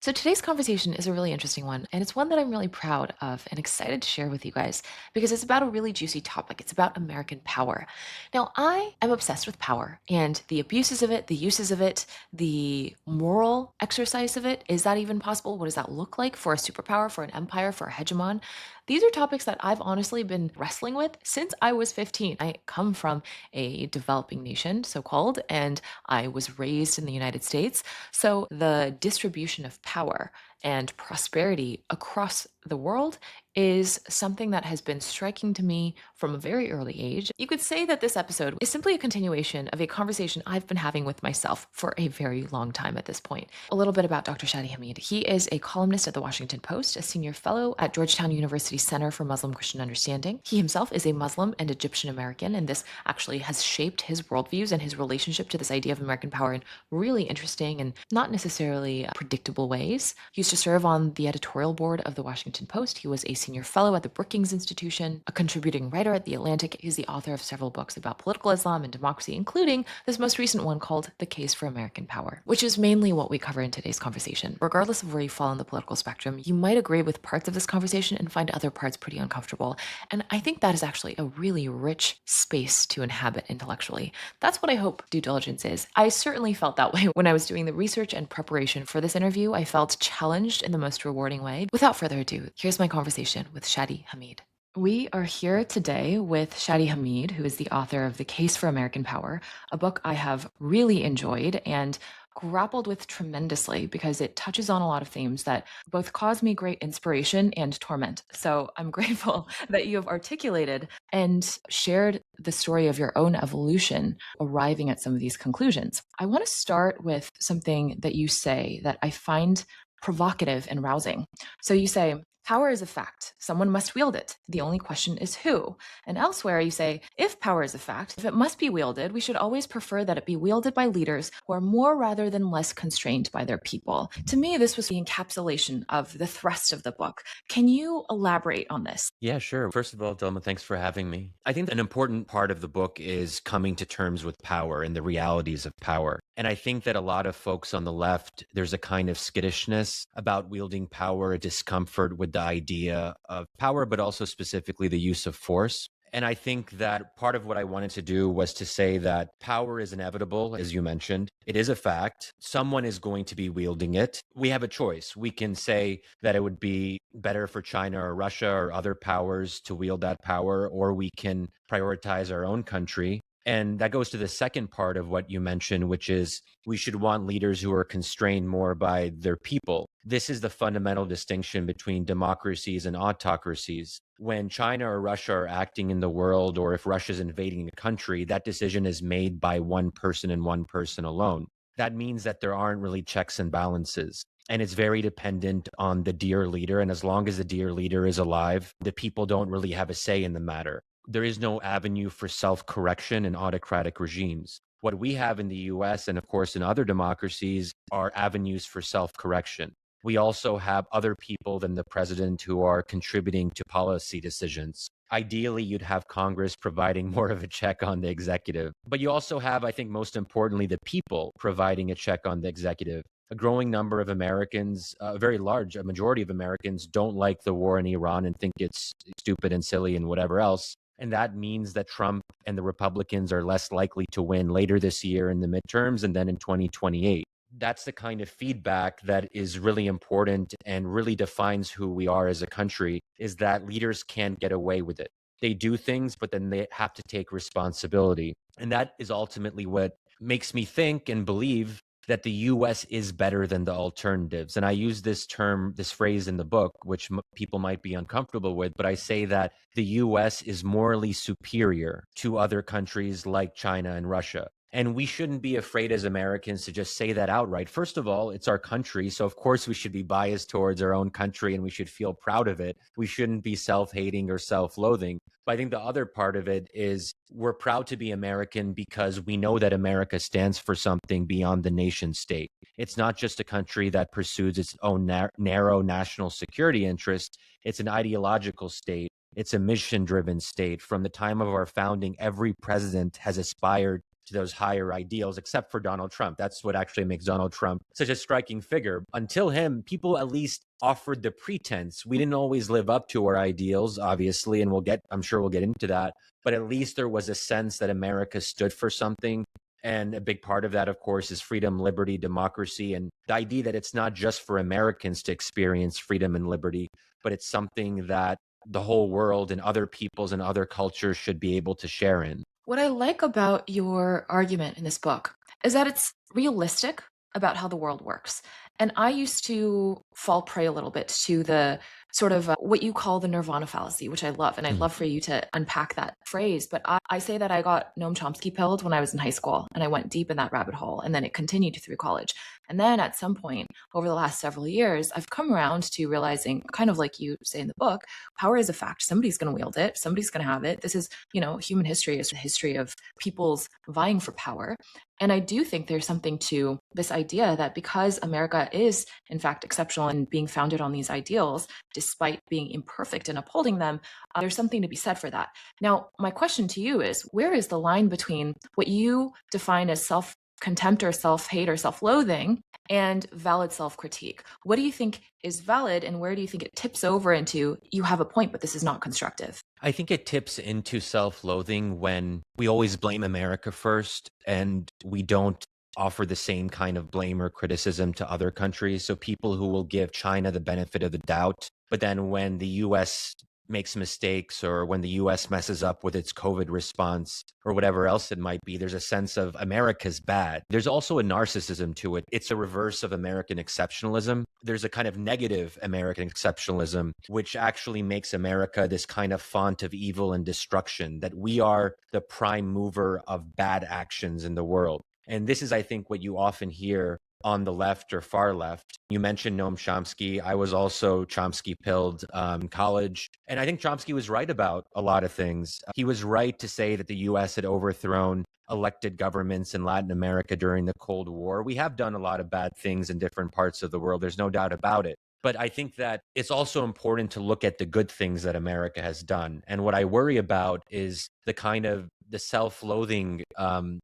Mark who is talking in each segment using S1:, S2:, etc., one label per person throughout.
S1: So today's conversation is a really interesting one, and it's one that I'm really proud of and excited to share with you guys because it's about a really juicy topic. It's about American power. Now, I am obsessed with power and the abuses of it, the uses of it, the moral exercise of it. Is that even possible? What does that look like for a superpower, for an empire, for a hegemon? These are topics that I've honestly been wrestling with since I was 15. I come from a developing nation, so called, and I was raised in the United States. So the distribution of power and prosperity across the world is something that has been striking to me from a very early age. You could say that this episode is simply a continuation of a conversation I've been having with myself for a very long time at this point. A little bit about Dr. Shadi Hamid. He is a columnist at the Washington Post, a senior fellow at Georgetown University Center for Muslim Christian Understanding. He himself is a Muslim and Egyptian American, and this actually has shaped his worldviews and his relationship to this idea of American power in really interesting and not necessarily predictable ways. He used to serve on the editorial board of the Washington Post. He was a senior fellow at the Brookings Institution, a contributing writer at The Atlantic. He's the author of several books about political Islam and democracy, including this most recent one called The Case for American Power, which is mainly what we cover in today's conversation. Regardless of where you fall on the political spectrum, you might agree with parts of this conversation and find other parts pretty uncomfortable. And I think that is actually a really rich space to inhabit intellectually. That's what I hope due diligence is. I certainly felt that way when I was doing the research and preparation for this interview. I felt challenged in the most rewarding way. Without further ado, here's my conversation with Shadi Hamid. We are here today with Shadi Hamid, who is the author of The Case for American Power, a book I have really enjoyed and grappled with tremendously because it touches on a lot of themes that both cause me great inspiration and torment. So I'm grateful that you have articulated and shared the story of your own evolution, arriving at some of these conclusions. I want to start with something that you say that I find provocative and rousing. So you say, power is a fact. Someone must wield it. The only question is who. And elsewhere, you say, if power is a fact, if it must be wielded, we should always prefer that it be wielded by leaders who are more rather than less constrained by their people. To me, this was the encapsulation of the thrust of the book. Can you elaborate on this?
S2: Yeah, sure. First of all, Delma, thanks for having me. I think an important part of the book is coming to terms with power and the realities of power. And I think that a lot of folks on the left, there's a kind of skittishness about wielding power, a discomfort with the idea of power, but also specifically the use of force. And I think that part of what I wanted to do was to say that power is inevitable, as you mentioned. It is a fact. Someone is going to be wielding it. We have a choice. We can say that it would be better for China or Russia or other powers to wield that power, or we can prioritize our own country. And that goes to the second part of what you mentioned, which is we should want leaders who are constrained more by their people. This is the fundamental distinction between democracies and autocracies. When China or Russia are acting in the world, or if Russia is invading a country, that decision is made by one person and one person alone. That means that there aren't really checks and balances. And it's very dependent on the dear leader. And as long as the dear leader is alive, the people don't really have a say in the matter. There is no avenue for self-correction in autocratic regimes. What we have in the US and of course in other democracies are avenues for self-correction. We also have other people than the president who are contributing to policy decisions. Ideally, you'd have Congress providing more of a check on the executive. But you also have, I think most importantly, the people providing a check on the executive. A growing number of Americans, a very large a majority of Americans, don't like the war in Iran and think it's stupid and silly and whatever else. And that means that Trump and the Republicans are less likely to win later this year in the midterms and then in 2028. That's the kind of feedback that is really important and really defines who we are as a country, is that leaders can't get away with it. They do things, but then they have to take responsibility. And that is ultimately what makes me think and believe that the US is better than the alternatives. And I use this term, this phrase in the book, which people might be uncomfortable with, but I say that the US is morally superior to other countries like China and Russia. And we shouldn't be afraid as Americans to just say that outright. First of all, it's our country. So of course we should be biased towards our own country and we should feel proud of it. We shouldn't be self-hating or self-loathing. But I think the other part of it is we're proud to be American because we know that America stands for something beyond the nation state. It's not just a country that pursues its own narrow national security interests. It's an ideological state. It's a mission-driven state. From the time of our founding, every president has aspired to those higher ideals, except for Donald Trump. That's what actually makes Donald Trump such a striking figure. Until him, people at least offered the pretense. We didn't always live up to our ideals, obviously, and I'm sure we'll get into that. But at least there was a sense that America stood for something. And a big part of that, of course, is freedom, liberty, democracy, and the idea that it's not just for Americans to experience freedom and liberty, but it's something that the whole world and other peoples and other cultures should be able to share in.
S1: What I like about your argument in this book is that it's realistic about how the world works. And I used to fall prey a little bit to the sort of what you call the nirvana fallacy, which I love. And I'd love for you to unpack that phrase. But I say that I got Noam Chomsky pilled when I was in high school, and I went deep in that rabbit hole. And then it continued through college. And then at some point over the last several years, I've come around to realizing, kind of like you say in the book, power is a fact. Somebody's going to wield it. Somebody's going to have it. This is, human history is a history of people's vying for power. And I do think there's something to this idea that because America is, in fact, exceptional in being founded on these ideals, despite being imperfect in upholding them, there's something to be said for that. Now, my question to you is, where is the line between what you define as self-contempt or self-hate or self-loathing and valid self-critique? What do you think is valid, and where do you think it tips over into, you have a point, but this is not constructive?
S2: I think it tips into self-loathing when we always blame America first and we don't offer the same kind of blame or criticism to other countries. So people who will give China the benefit of the doubt, but then when the US makes mistakes or when the US messes up with its COVID response or whatever else it might be, there's a sense of America's bad. There's also a narcissism to it. It's a reverse of American exceptionalism. There's a kind of negative American exceptionalism, which actually makes America this kind of font of evil and destruction, that we are the prime mover of bad actions in the world. And this is, I think, what you often hear on the left or far left. You mentioned Noam Chomsky. I was also Chomsky pilled in college. And I think Chomsky was right about a lot of things. He was right to say that the US had overthrown elected governments in Latin America during the Cold War. We have done a lot of bad things in different parts of the world. There's no doubt about it. But I think that it's also important to look at the good things that America has done. And what I worry about is the self-loathing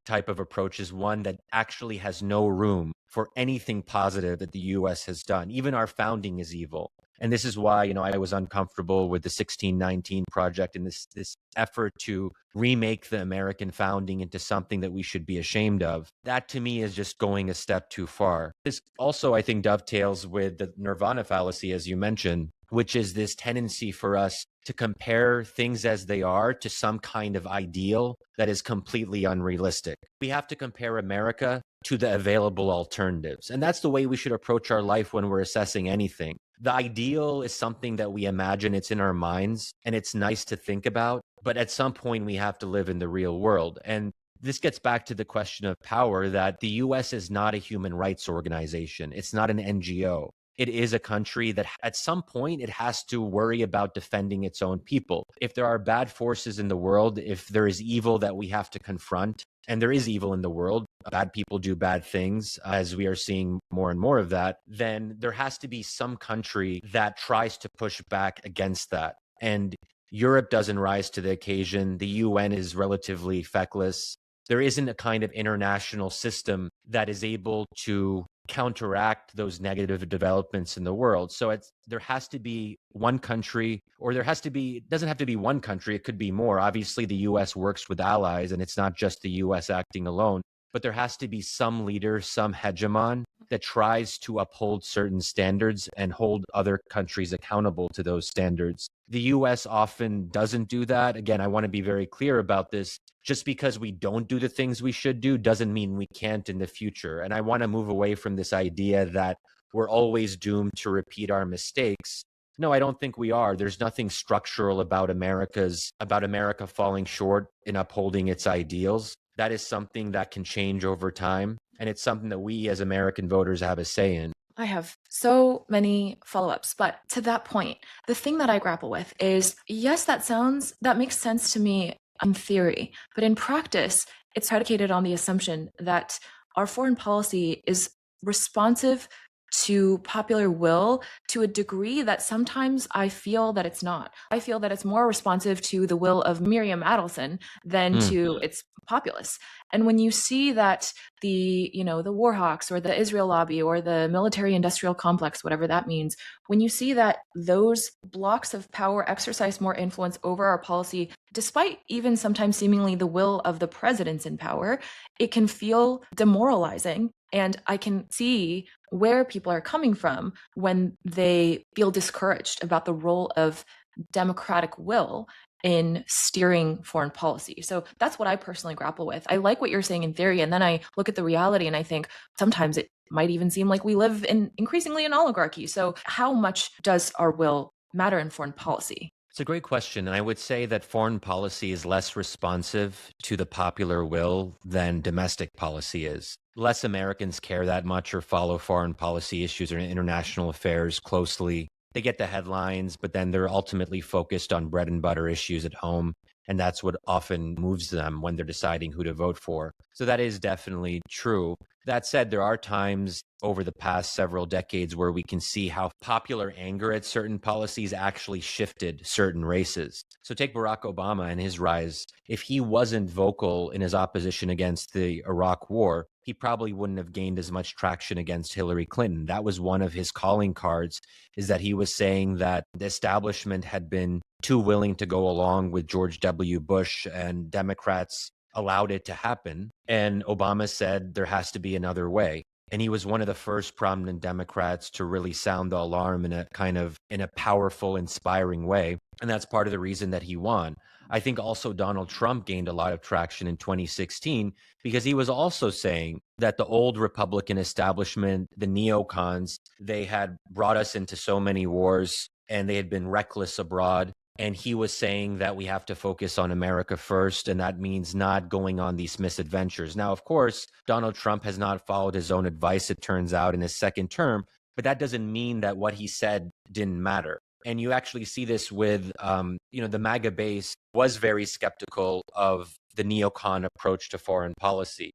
S2: type of approach is one that actually has no room for anything positive that the US has done. Even our founding is evil. And this is why, I was uncomfortable with the 1619 project and this effort to remake the American founding into something that we should be ashamed of. That to me is just going a step too far. This also, I think, dovetails with the nirvana fallacy, as you mentioned, which is this tendency for us to compare things as they are to some kind of ideal that is completely unrealistic. We have to compare America to the available alternatives. And that's the way we should approach our life when we're assessing anything. The ideal is something that we imagine, it's in our minds, and it's nice to think about. But at some point, we have to live in the real world. And this gets back to the question of power, that the US is not a human rights organization. It's not an NGO. It is a country that at some point it has to worry about defending its own people. If there are bad forces in the world, if there is evil that we have to confront, and there is evil in the world, bad people do bad things, as we are seeing more and more of that, then there has to be some country that tries to push back against that. And Europe doesn't rise to the occasion. The UN is relatively feckless. There isn't a kind of international system that is able to counteract those negative developments in the world. So there has to be one country, or it doesn't have to be one country, it could be more. Obviously, the US works with allies, and it's not just the US acting alone, but there has to be some leader, some hegemon that tries to uphold certain standards and hold other countries accountable to those standards. The US often doesn't do that. Again, I want to be very clear about this. Just because we don't do the things we should do doesn't mean we can't in the future. And I want to move away from this idea that we're always doomed to repeat our mistakes. No, I don't think we are. There's nothing structural about America falling short in upholding its ideals. That is something that can change over time. And it's something that we as American voters have a say in.
S1: I have so many follow-ups, but to that point, the thing that I grapple with is, yes, that makes sense to me in theory, but in practice, it's predicated on the assumption that our foreign policy is responsive
S3: to popular will to a degree that sometimes I feel that it's not. I feel that it's more responsive to the will of Miriam Adelson than
S2: Mm.
S3: to its populace. And when you see that the war hawks or the Israel lobby or the military industrial complex, whatever that means, when you see that those blocks of power exercise more influence over our policy, despite even sometimes seemingly the will of the presidents in power, it can feel demoralizing. And I can see where people are coming from when they feel discouraged about the role of democratic will in steering foreign policy. So that's what I personally grapple with. I like what you're saying in theory, and then I look at the reality and I think sometimes it might even seem like we live in increasingly an oligarchy. So how much does our will matter in foreign policy?
S2: It's a great question. And I would say that foreign policy is less responsive to the popular will than domestic policy is. Less Americans care that much or follow foreign policy issues or international affairs closely. They get the headlines, but then they're ultimately focused on bread and butter issues at home. And that's what often moves them when they're deciding who to vote for. So that is definitely true. That said, there are times over the past several decades where we can see how popular anger at certain policies actually shifted certain races. So take Barack Obama and his rise. If he wasn't vocal in his opposition against the Iraq war, he probably wouldn't have gained as much traction against Hillary Clinton. That was one of his calling cards, is that he was saying that the establishment had been too willing to go along with George W. Bush, and Democrats allowed it to happen. And Obama said there has to be another way. And he was one of the first prominent Democrats to really sound the alarm in a powerful, inspiring way. And that's part of the reason that he won. I think also Donald Trump gained a lot of traction in 2016 because he was also saying that the old Republican establishment, the neocons, they had brought us into so many wars and they had been reckless abroad. And he was saying that we have to focus on America first, and that means not going on these misadventures. Now, of course, Donald Trump has not followed his own advice, it turns out, in his second term, but that doesn't mean that what he said didn't matter. And you actually see this with, the MAGA base was very skeptical of the neocon approach to foreign policy.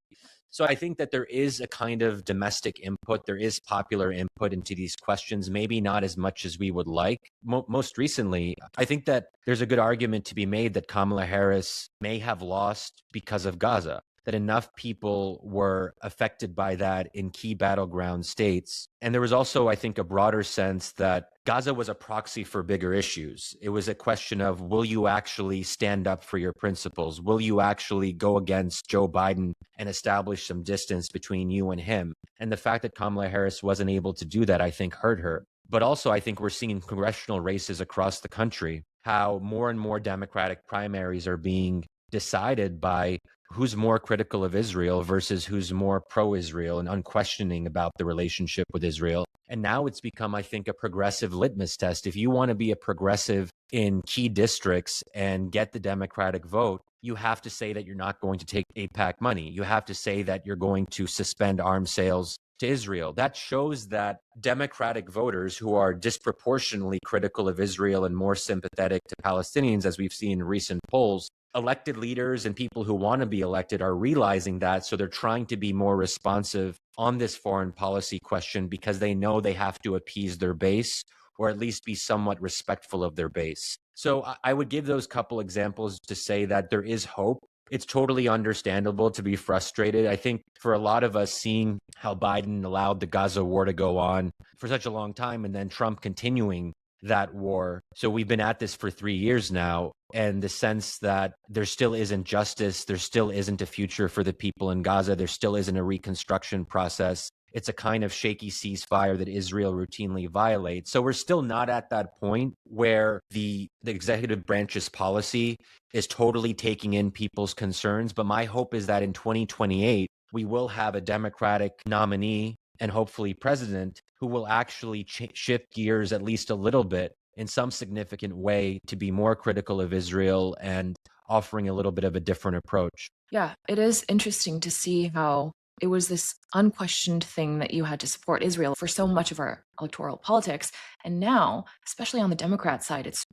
S2: So I think that there is a kind of domestic input. There is popular input into these questions, maybe not as much as we would like. Most recently, I think that there's a good argument to be made that Kamala Harris may have lost because of Gaza, that enough people were affected by that in key battleground states. And there was also, I think, a broader sense that Gaza was a proxy for bigger issues. It was a question of, will you actually stand up for your principles? Will you actually go against Joe Biden and establish some distance between you and him? And the fact that Kamala Harris wasn't able to do that, I think, hurt her. But also, I think we're seeing in congressional races across the country how more and more Democratic primaries are being decided by who's more critical of Israel versus who's more pro-Israel and unquestioning about the relationship with Israel. And now it's become, I think, a progressive litmus test. If you want to be a progressive in key districts and get the Democratic vote, you have to say that you're not going to take AIPAC money. You have to say that you're going to suspend arms sales to Israel. That shows that Democratic voters who are disproportionately critical of Israel and more sympathetic to Palestinians, as we've seen in recent polls, elected leaders and people who want to be elected are realizing that. So they're trying to be more responsive on this foreign policy question because they know they have to appease their base or at least be somewhat respectful of their base. So I would give those couple examples to say that there is hope. It's totally understandable to be frustrated. I think for a lot of us, seeing how Biden allowed the Gaza war to go on for such a long time and then Trump continuing that war. So we've been at this for 3 years now. And the sense that there still isn't justice, there still isn't a future for the people in Gaza, there still isn't a reconstruction process. It's a kind of shaky ceasefire that Israel routinely violates. So we're still not at that point where the executive branch's policy is totally taking in people's concerns. But my hope is that in 2028, we will have a Democratic nominee and hopefully president who will actually shift gears at least a little bit in some significant way to be more critical of Israel and offering a little bit of a different approach.
S3: Yeah, it is interesting to see how it was this unquestioned thing that you had to support Israel for so much of our electoral politics. And now, especially on the Democrat side, it's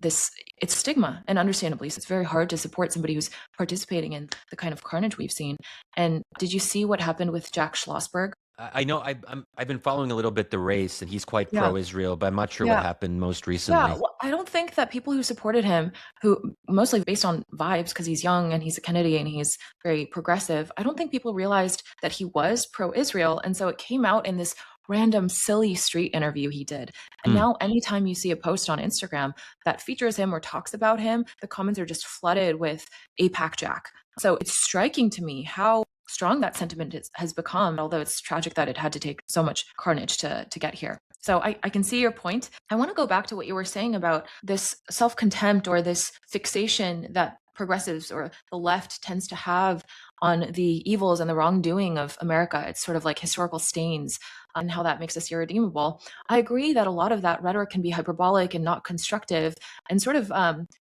S3: stigma. And understandably, so it's very hard to support somebody who's participating in the kind of carnage we've seen. And did you see what happened with Jack Schlossberg?
S2: I know I've been following a little bit the race, and he's quite
S3: Yeah.
S2: pro-Israel, but I'm not sure what
S3: Yeah.
S2: happened most
S3: Yeah,
S2: recently.
S3: well, I don't think that people who supported him, who mostly based on vibes because he's young and he's a Kennedy and he's very progressive, I don't think people realized that he was pro-Israel. And so it came out in this random silly street interview he did. And
S2: Hmm.
S3: now anytime you see a post on Instagram that features him or talks about him, the comments are just flooded with APAC Jack. So it's striking to me how strong that sentiment has become, although it's tragic that it had to take so much carnage to get here. So I can see your point. I want to go back to what you were saying about this self contempt or this fixation that progressives or the left tends to have on the evils and the wrongdoing of America. It's sort of like historical stains and how that makes us irredeemable. I agree that a lot of that rhetoric can be hyperbolic and not constructive and sort of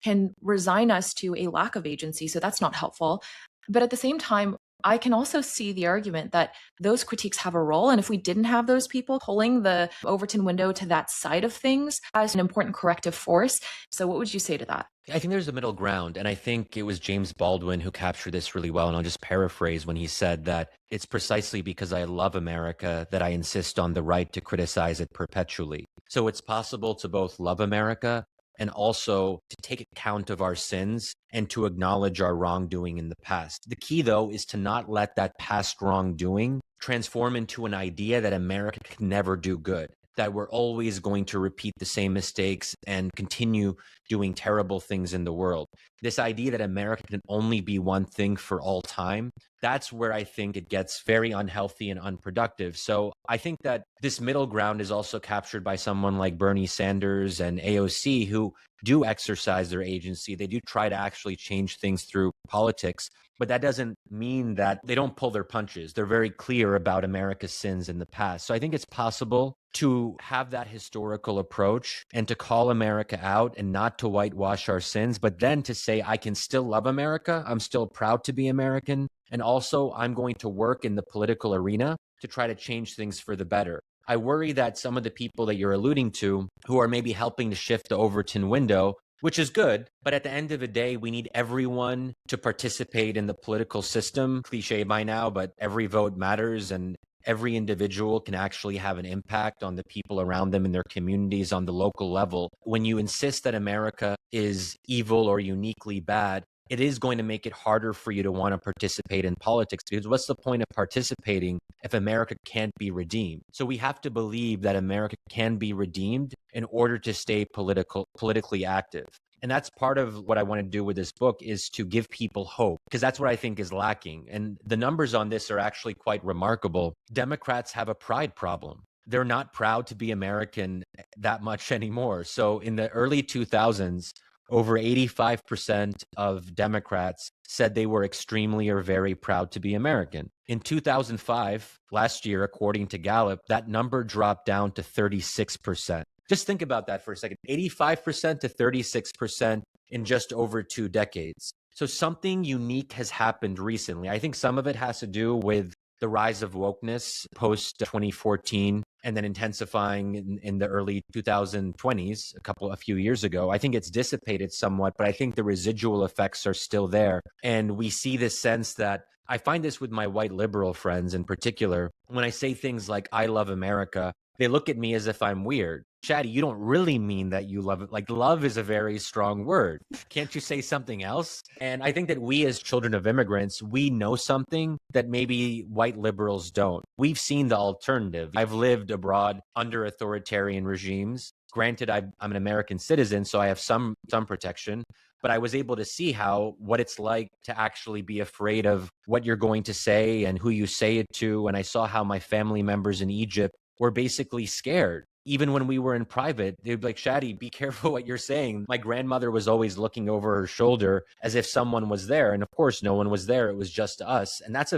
S3: can resign us to a lack of agency. So that's not helpful. But at the same time, I can also see the argument that those critiques have a role. And if we didn't have those people pulling the Overton window to that side of things as an important corrective force. So, what would you say to that?
S2: I think there's a middle ground. And I think it was James Baldwin who captured this really well. And I'll just paraphrase when he said that it's precisely because I love America that I insist on the right to criticize it perpetually. So it's possible to both love America and also to take account of our sins and to acknowledge our wrongdoing in the past. The key, though, is to not let that past wrongdoing transform into an idea that America can never do good, that we're always going to repeat the same mistakes and continue doing terrible things in the world. This idea that America can only be one thing for all time, that's where I think it gets very unhealthy and unproductive. So I think that this middle ground is also captured by someone like Bernie Sanders and AOC, who do exercise their agency. They do try to actually change things through politics, but that doesn't mean that they don't pull their punches. They're very clear about America's sins in the past. So I think it's possible to have that historical approach and to call America out and not to whitewash our sins, but then to say, I can still love America. I'm still proud to be American. And also, I'm going to work in the political arena to try to change things for the better. I worry that some of the people that you're alluding to who are maybe helping to shift the Overton window, which is good, but at the end of the day, we need everyone to participate in the political system. Cliche by now, but every vote matters and every individual can actually have an impact on the people around them in their communities on the local level. When you insist that America is evil or uniquely bad, it is going to make it harder for you to want to participate in politics, because what's the point of participating if America can't be redeemed? So we have to believe that America can be redeemed in order to stay politically active. And that's part of what I want to do with this book, is to give people hope, because that's what I think is lacking. And the numbers on this are actually quite remarkable. Democrats have a pride problem. They're not proud to be American that much anymore. So in the early 2000s, over 85% of Democrats said they were extremely or very proud to be American. In 2005, last year, according to Gallup, that number dropped down to 36%. Just think about that for a second. 85% to 36% in just over 2 decades. So something unique has happened recently. I think some of it has to do with the rise of wokeness post 2014 and then intensifying in the early 2020s, a few years ago. I think it's dissipated somewhat, but I think the residual effects are still there. And we see this sense that I find this with my white liberal friends in particular. When I say things like, I love America, they look at me as if I'm weird. Shadi, you don't really mean that you love it. Like, love is a very strong word. Can't you say something else? And I think that we as children of immigrants, we know something that maybe white liberals don't. We've seen the alternative. I've lived abroad under authoritarian regimes. Granted, I'm an American citizen, so I have some protection, but I was able to see what it's like to actually be afraid of what you're going to say and who you say it to. And I saw how my family members in Egypt were basically scared. Even when we were in private, they'd be like, Shadi, be careful what you're saying. My grandmother was always looking over her shoulder as if someone was there. And of course, no one was there. It was just us. And that's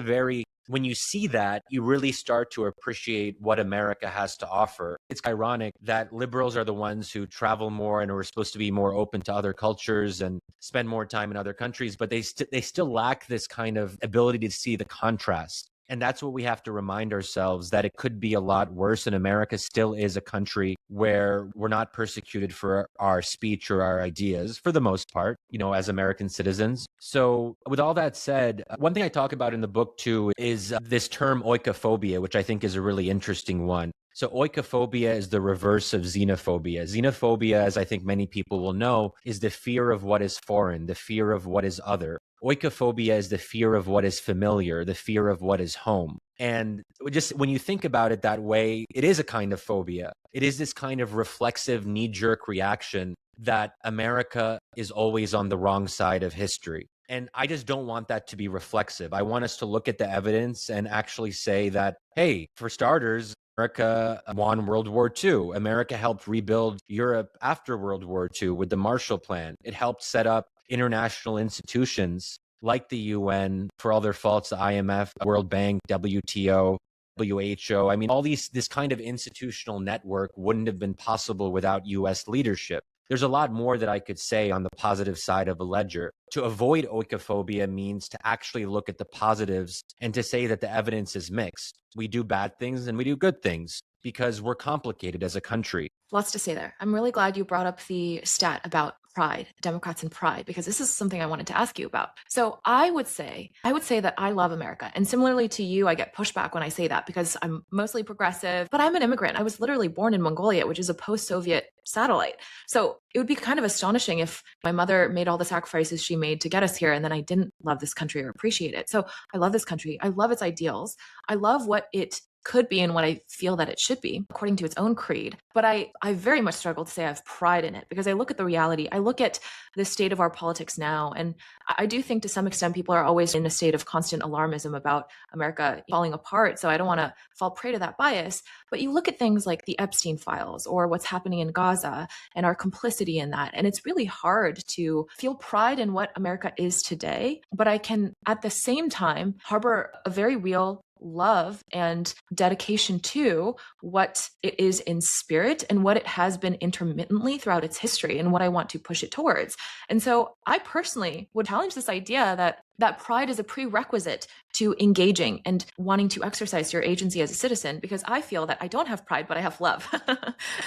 S2: when you see that, you really start to appreciate what America has to offer. It's ironic that liberals are the ones who travel more and are supposed to be more open to other cultures and spend more time in other countries, but they still lack this kind of ability to see the contrast And that's what we have to remind ourselves, that it could be a lot worse. And America still is a country where we're not persecuted for our speech or our ideas for the most part, as American citizens. So with all that said, one thing I talk about in the book too is this term oikophobia, which I think is a really interesting one. So oikophobia is the reverse of xenophobia. Xenophobia, as I think many people will know, is the fear of what is foreign, the fear of what is other. Oikophobia is the fear of what is familiar, the fear of what is home. And just when you think about it that way, it is a kind of phobia. It is this kind of reflexive knee-jerk reaction that America is always on the wrong side of history. And I just don't want that to be reflexive. I want us to look at the evidence and actually say that, hey, for starters, America won World War II. America helped rebuild Europe after World War II with the Marshall Plan. It helped set up international institutions like the UN, for all their faults, the IMF, World Bank, WTO, WHO. I mean, this kind of institutional network wouldn't have been possible without US leadership. There's a lot more that I could say on the positive side of a ledger. To avoid oikophobia means to actually look at the positives and to say that the evidence is mixed. We do bad things and we do good things because we're complicated as a country.
S3: Lots to say there. I'm really glad you brought up the stat about pride, Democrats and pride, because this is something I wanted to ask you about. So I would say that I love America. And similarly to you, I get pushback when I say that because I'm mostly progressive, but I'm an immigrant. I was literally born in Mongolia, which is a post-Soviet satellite. So it would be kind of astonishing if my mother made all the sacrifices she made to get us here and then I didn't love this country or appreciate it. So I love this country. I love its ideals. I love what it could be and what I feel that it should be according to its own creed. But I very much struggle to say I have pride in it because I look at the reality. I look at the state of our politics now. And I do think to some extent people are always in a state of constant alarmism about America falling apart. So I don't want to fall prey to that bias. But you look at things like the Epstein files or what's happening in Gaza and our complicity in that. And it's really hard to feel pride in what America is today. But I can at the same time harbor a very real love and dedication to what it is in spirit and what it has been intermittently throughout its history and what I want to push it towards. And so I personally would challenge this idea that pride is a prerequisite to engaging and wanting to exercise your agency as a citizen, because I feel that I don't have pride, but I have love.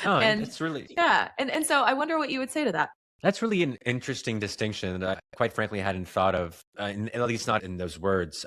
S2: Oh,
S3: And
S2: it's really,
S3: yeah. And so I wonder what you would say to that.
S2: that's really an interesting distinction that I, quite frankly, hadn't thought of, at least not in those words.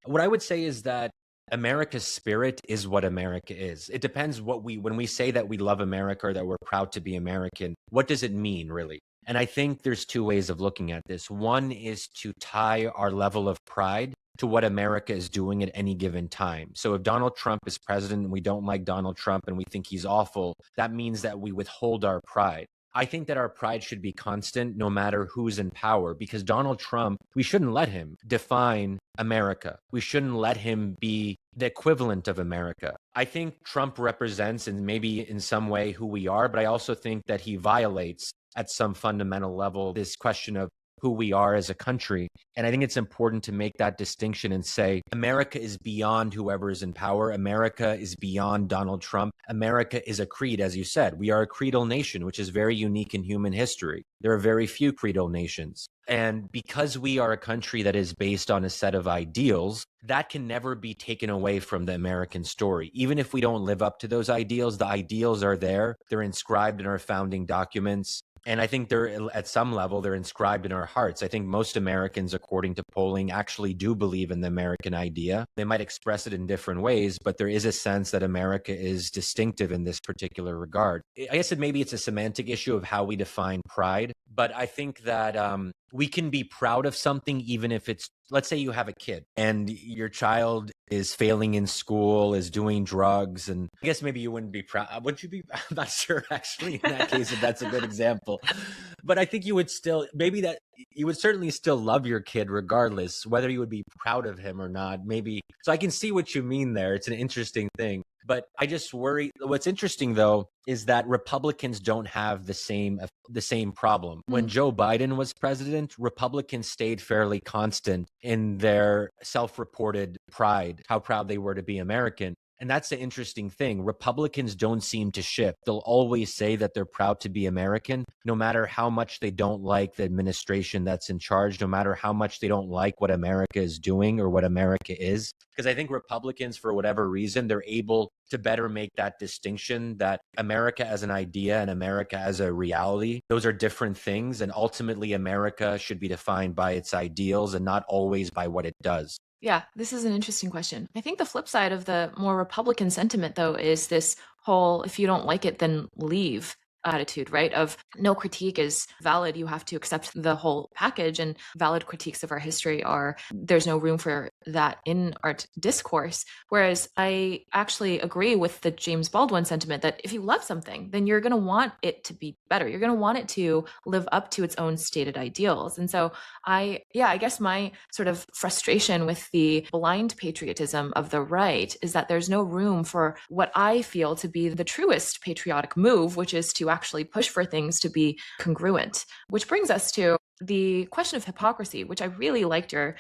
S2: What I would say is that America's spirit is what America is. It depends when we say that we love America or that we're proud to be American, what does it mean really? And I think there's two ways of looking at this. One is to tie our level of pride to what America is doing at any given time. So if Donald Trump is president and we don't like Donald Trump and we think he's awful, that means that we withhold our pride. I think that our pride should be constant no matter who's in power, because Donald Trump, we shouldn't let him define America. We shouldn't let him be the equivalent of America. I think Trump represents, and maybe in some way, who we are, but I also think that he violates at some fundamental level this question of who we are as a country. And I think it's important to make that distinction and say, America is beyond whoever is in power. America is beyond Donald Trump. America is a creed, as you said. We are a creedal nation, which is very unique in human history. There are very few creedal nations. And because we are a country that is based on a set of ideals, that can never be taken away from the American story. Even if we don't live up to those ideals, the ideals are there. They're inscribed in our founding documents. And I think at some level, they're inscribed in our hearts. I think most Americans, according to polling, actually do believe in the American idea. They might express it in different ways, but there is a sense that America is distinctive in this particular regard. I guess maybe it's a semantic issue of how we define pride, but I think that we can be proud of something even if it's, let's say you have a kid and your child is failing in school, is doing drugs, and I guess maybe you wouldn't be proud. Would you be? I'm not sure actually in that case if that's a good example. But I think you would still, maybe that you would certainly still love your kid regardless, whether you would be proud of him or not. Maybe. So I can see what you mean there. It's an interesting thing. But I just worry. What's interesting, though, is that Republicans don't have the same problem. When Joe Biden was president, Republicans stayed fairly constant in their self-reported pride, how proud they were to be American. And that's the interesting thing. Republicans don't seem to shift. They'll always say that they're proud to be American, no matter how much they don't like the administration that's in charge, no matter how much they don't like what America is doing or what America is. Because I think Republicans, for whatever reason, they're able to better make that distinction that America as an idea and America as a reality, those are different things. And ultimately, America should be defined by its ideals and not always by what it does.
S3: Yeah, this is an interesting question. I think the flip side of the more Republican sentiment, though, is this whole if you don't like it, then leave attitude, right? Of no critique is valid. You have to accept the whole package, and valid critiques of our history are there's no room for that in art discourse. Whereas I actually agree with the James Baldwin sentiment that if you love something, then you're going to want it to be better. You're going to want it to live up to its own stated ideals. And so I guess my sort of frustration with the blind patriotism of the right is that there's no room for what I feel to be the truest patriotic move, which is to actually push for things to be congruent. Which brings us to the question of hypocrisy, which I really liked your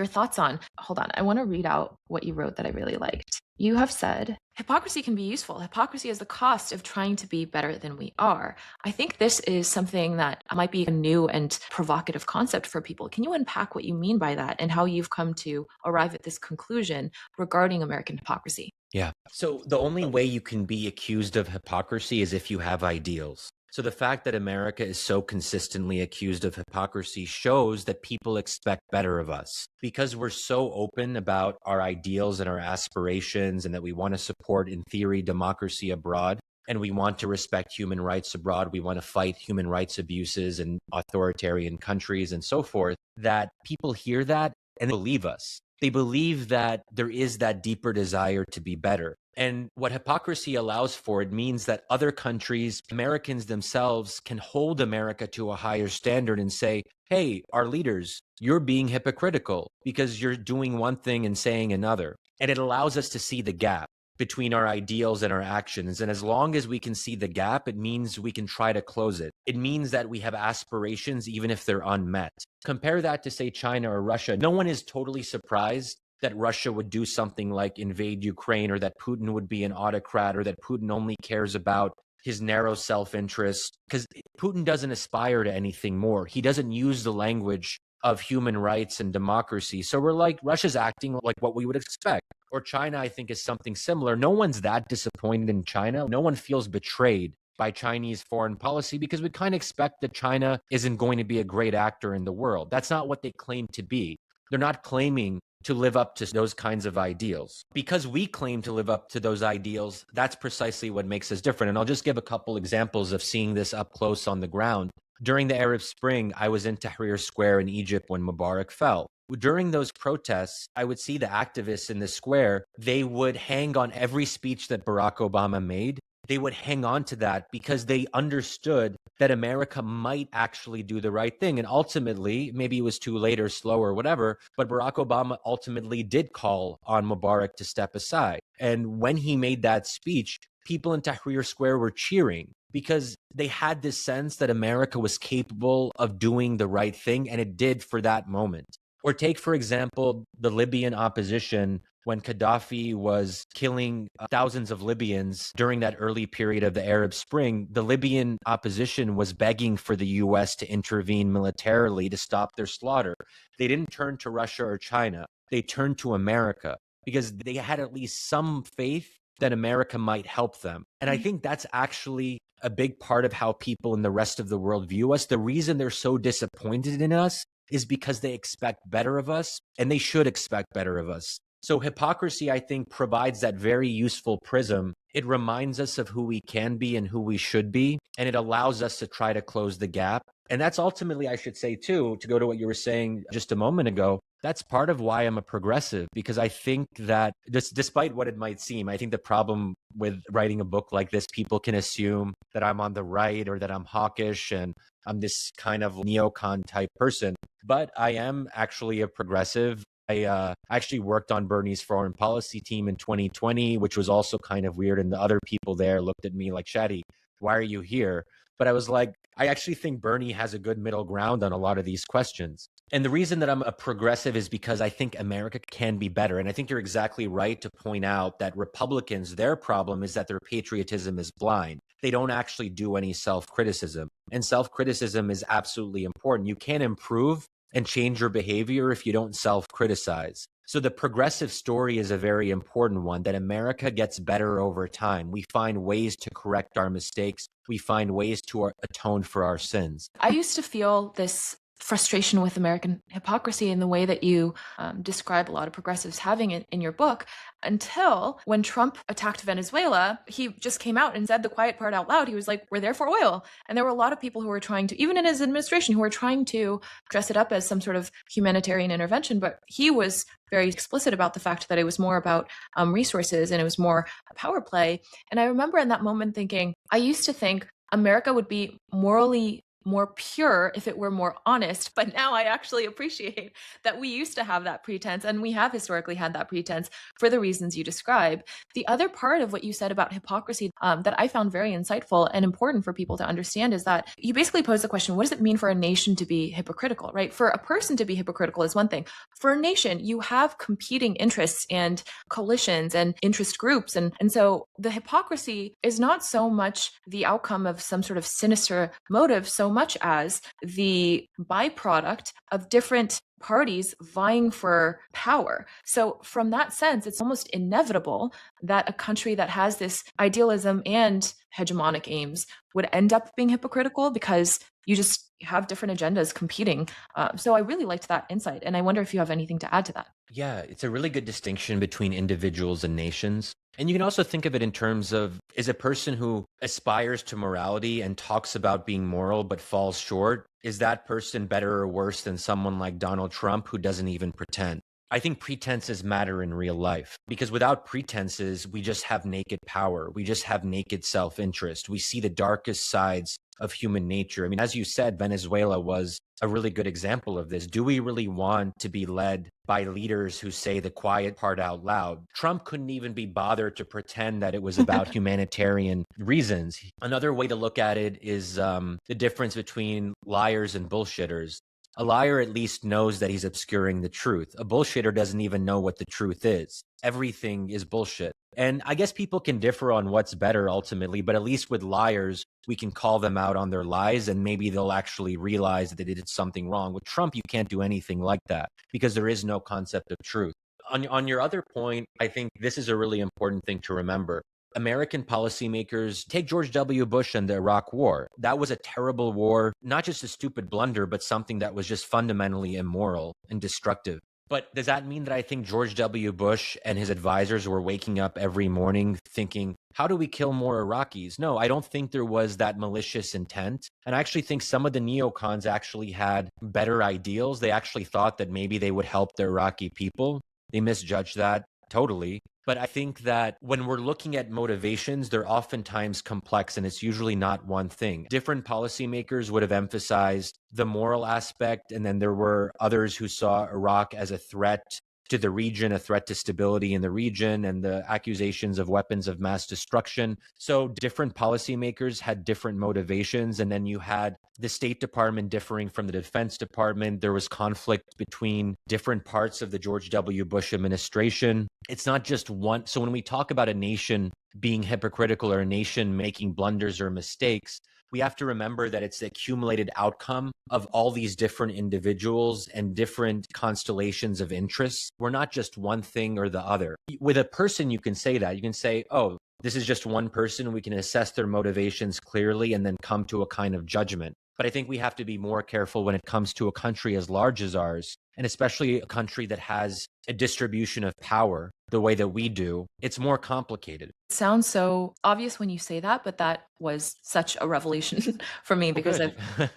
S3: thoughts on. Hold on, I want to read out what you wrote that I really liked. You have said, hypocrisy can be useful. Hypocrisy is the cost of trying to be better than we are. I think this is something that might be a new and provocative concept for people. Can you unpack what you mean by that and how you've come to arrive at this conclusion regarding American hypocrisy?
S2: Yeah. So the only way you can be accused of hypocrisy is if you have ideals. So the fact that America is so consistently accused of hypocrisy shows that people expect better of us because we're so open about our ideals and our aspirations and that we want to support, in theory, democracy abroad. And we want to respect human rights abroad. We want to fight human rights abuses in authoritarian countries and so forth, that people hear that and believe us. They believe that there is that deeper desire to be better. And what hypocrisy allows for, it means that other countries, Americans themselves, can hold America to a higher standard and say, hey, our leaders, you're being hypocritical because you're doing one thing and saying another. And it allows us to see the gap between our ideals and our actions. And as long as we can see the gap, it means we can try to close it. It means that we have aspirations, even if they're unmet. Compare that to, say, China or Russia. No one is totally surprised that Russia would do something like invade Ukraine, or that Putin would be an autocrat, or that Putin only cares about his narrow self-interest, because Putin doesn't aspire to anything more. He doesn't use the language of human rights and democracy. So we're like, Russia's acting like what we would expect. Or China, I think, is something similar. No one's that disappointed in China. No one feels betrayed by Chinese foreign policy because we kind of expect that China isn't going to be a great actor in the world. That's not what they claim to be. They're not claiming to live up to those kinds of ideals. Because we claim to live up to those ideals, that's precisely what makes us different. And I'll just give a couple examples of seeing this up close on the ground. During the Arab Spring, I was in Tahrir Square in Egypt when Mubarak fell. During those protests, I would see the activists in the square. They would hang on every speech that Barack Obama made. They would hang on to that because they understood that America might actually do the right thing. And ultimately, maybe it was too late or slow or whatever, but Barack Obama ultimately did call on Mubarak to step aside. And when he made that speech, people in Tahrir Square were cheering because they had this sense that America was capable of doing the right thing, and it did for that moment. Or take, for example, the Libyan opposition when Gaddafi was killing thousands of Libyans during that early period of the Arab Spring. The Libyan opposition was begging for the US to intervene militarily to stop their slaughter. They didn't turn to Russia or China. They turned to America because they had at least some faith that America might help them. And I think that's actually a big part of how people in the rest of the world view us. The reason they're so disappointed in us is because they expect better of us, and they should expect better of us. So hypocrisy, I think, provides that very useful prism. It reminds us of who we can be and who we should be, and it allows us to try to close the gap. And that's ultimately, I should say, too, to go to what you were saying just a moment ago, that's part of why I'm a progressive, because I think that despite what it might seem, I think the problem with writing a book like this, people can assume that I'm on the right or that I'm hawkish and I'm this kind of neocon type person. But I am actually a progressive. I actually worked on Bernie's foreign policy team in 2020, which was also kind of weird. And the other people there looked at me like, Shadi, Why are you here? But I was like, I actually think Bernie has a good middle ground on a lot of these questions. And the reason that I'm a progressive is because I think America can be better. And I think you're exactly right to point out that Republicans, their problem is that their patriotism is blind. They don't actually do any self-criticism. And self-criticism is absolutely important. You can't improve and change your behavior if you don't self-criticize. So the progressive story is a very important one, that America gets better over time. We find ways to correct our mistakes. We find ways to atone for our sins.
S3: I used to feel this frustration with American hypocrisy in the way that you describe a lot of progressives having it in your book, until when Trump attacked Venezuela, he just came out and said the quiet part out loud. He was like, we're there for oil. And there were a lot of people who were trying to, even in his administration, who were trying to dress it up as some sort of humanitarian intervention. But he was very explicit about the fact that it was more about resources and it was more a power play. And I remember in that moment thinking, I used to think America would be morally more pure if it were more honest. But now I actually appreciate that we used to have that pretense, and we have historically had that pretense for the reasons you describe. The other part of what you said about hypocrisy that I found very insightful and important for people to understand is that you basically pose the question, what does it mean for a nation to be hypocritical, right? For a person to be hypocritical is one thing. For a nation, you have competing interests and coalitions and interest groups. And so the hypocrisy is not so much the outcome of some sort of sinister motive, so much as the byproduct of different parties vying for power. So from that sense, it's almost inevitable that a country that has this idealism and hegemonic aims would end up being hypocritical, because you just have different agendas competing. So I really liked that insight. And I wonder if you have anything to add to that.
S2: Yeah, it's a really good distinction between individuals and nations. And you can also think of it in terms of, is a person who aspires to morality and talks about being moral but falls short, is that person better or worse than someone like Donald Trump who doesn't even pretend? I think pretenses matter in real life, because without pretenses, we just have naked power. We just have naked self-interest. We see the darkest sides of human nature. I mean, as you said, Venezuela was a really good example of this. Do we really want to be led by leaders who say the quiet part out loud? Trump couldn't even be bothered to pretend that it was about humanitarian reasons. Another way to look at it is the difference between liars and bullshitters. A liar at least knows that he's obscuring the truth. A bullshitter doesn't even know what the truth is. Everything is bullshit. And I guess people can differ on what's better ultimately, but at least with liars, we can call them out on their lies and maybe they'll actually realize that they did something wrong. With Trump, you can't do anything like that because there is no concept of truth. On your other point, I think this is a really important thing to remember. American policymakers, take George W. Bush and the Iraq War. That was a terrible war, not just a stupid blunder, but something that was just fundamentally immoral and destructive. But does that mean that I think George W. Bush and his advisors were waking up every morning thinking, how do we kill more Iraqis? No, I don't think there was that malicious intent. And I actually think some of the neocons actually had better ideals. They actually thought that maybe they would help the Iraqi people. They misjudged that totally. But I think that when we're looking at motivations, they're oftentimes complex and it's usually not one thing. Different policymakers would have emphasized the moral aspect, and then there were others who saw Iraq as a threat to the region, a threat to stability in the region, and the accusations of weapons of mass destruction. So different policymakers had different motivations. And then you had the State Department differing from the Defense Department. There was conflict between different parts of the George W. Bush administration. It's not just one. So when we talk about a nation being hypocritical or a nation making blunders or mistakes, we have to remember that it's the accumulated outcome of all these different individuals and different constellations of interests. We're not just one thing or the other. With a person, you can say that. You can say, oh, this is just one person. We can assess their motivations clearly and then come to a kind of judgment. But I think we have to be more careful when it comes to a country as large as ours, and especially a country that has a distribution of power the way that we do. It's more complicated.
S3: It sounds so obvious when you say that, but that was such a revelation for me because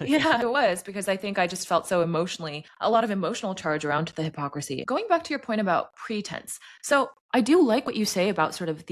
S3: yeah, it was, because I think I just felt so emotionally, a lot of emotional charge around the hypocrisy. Going back to your point about pretense. So I do like what you say about sort of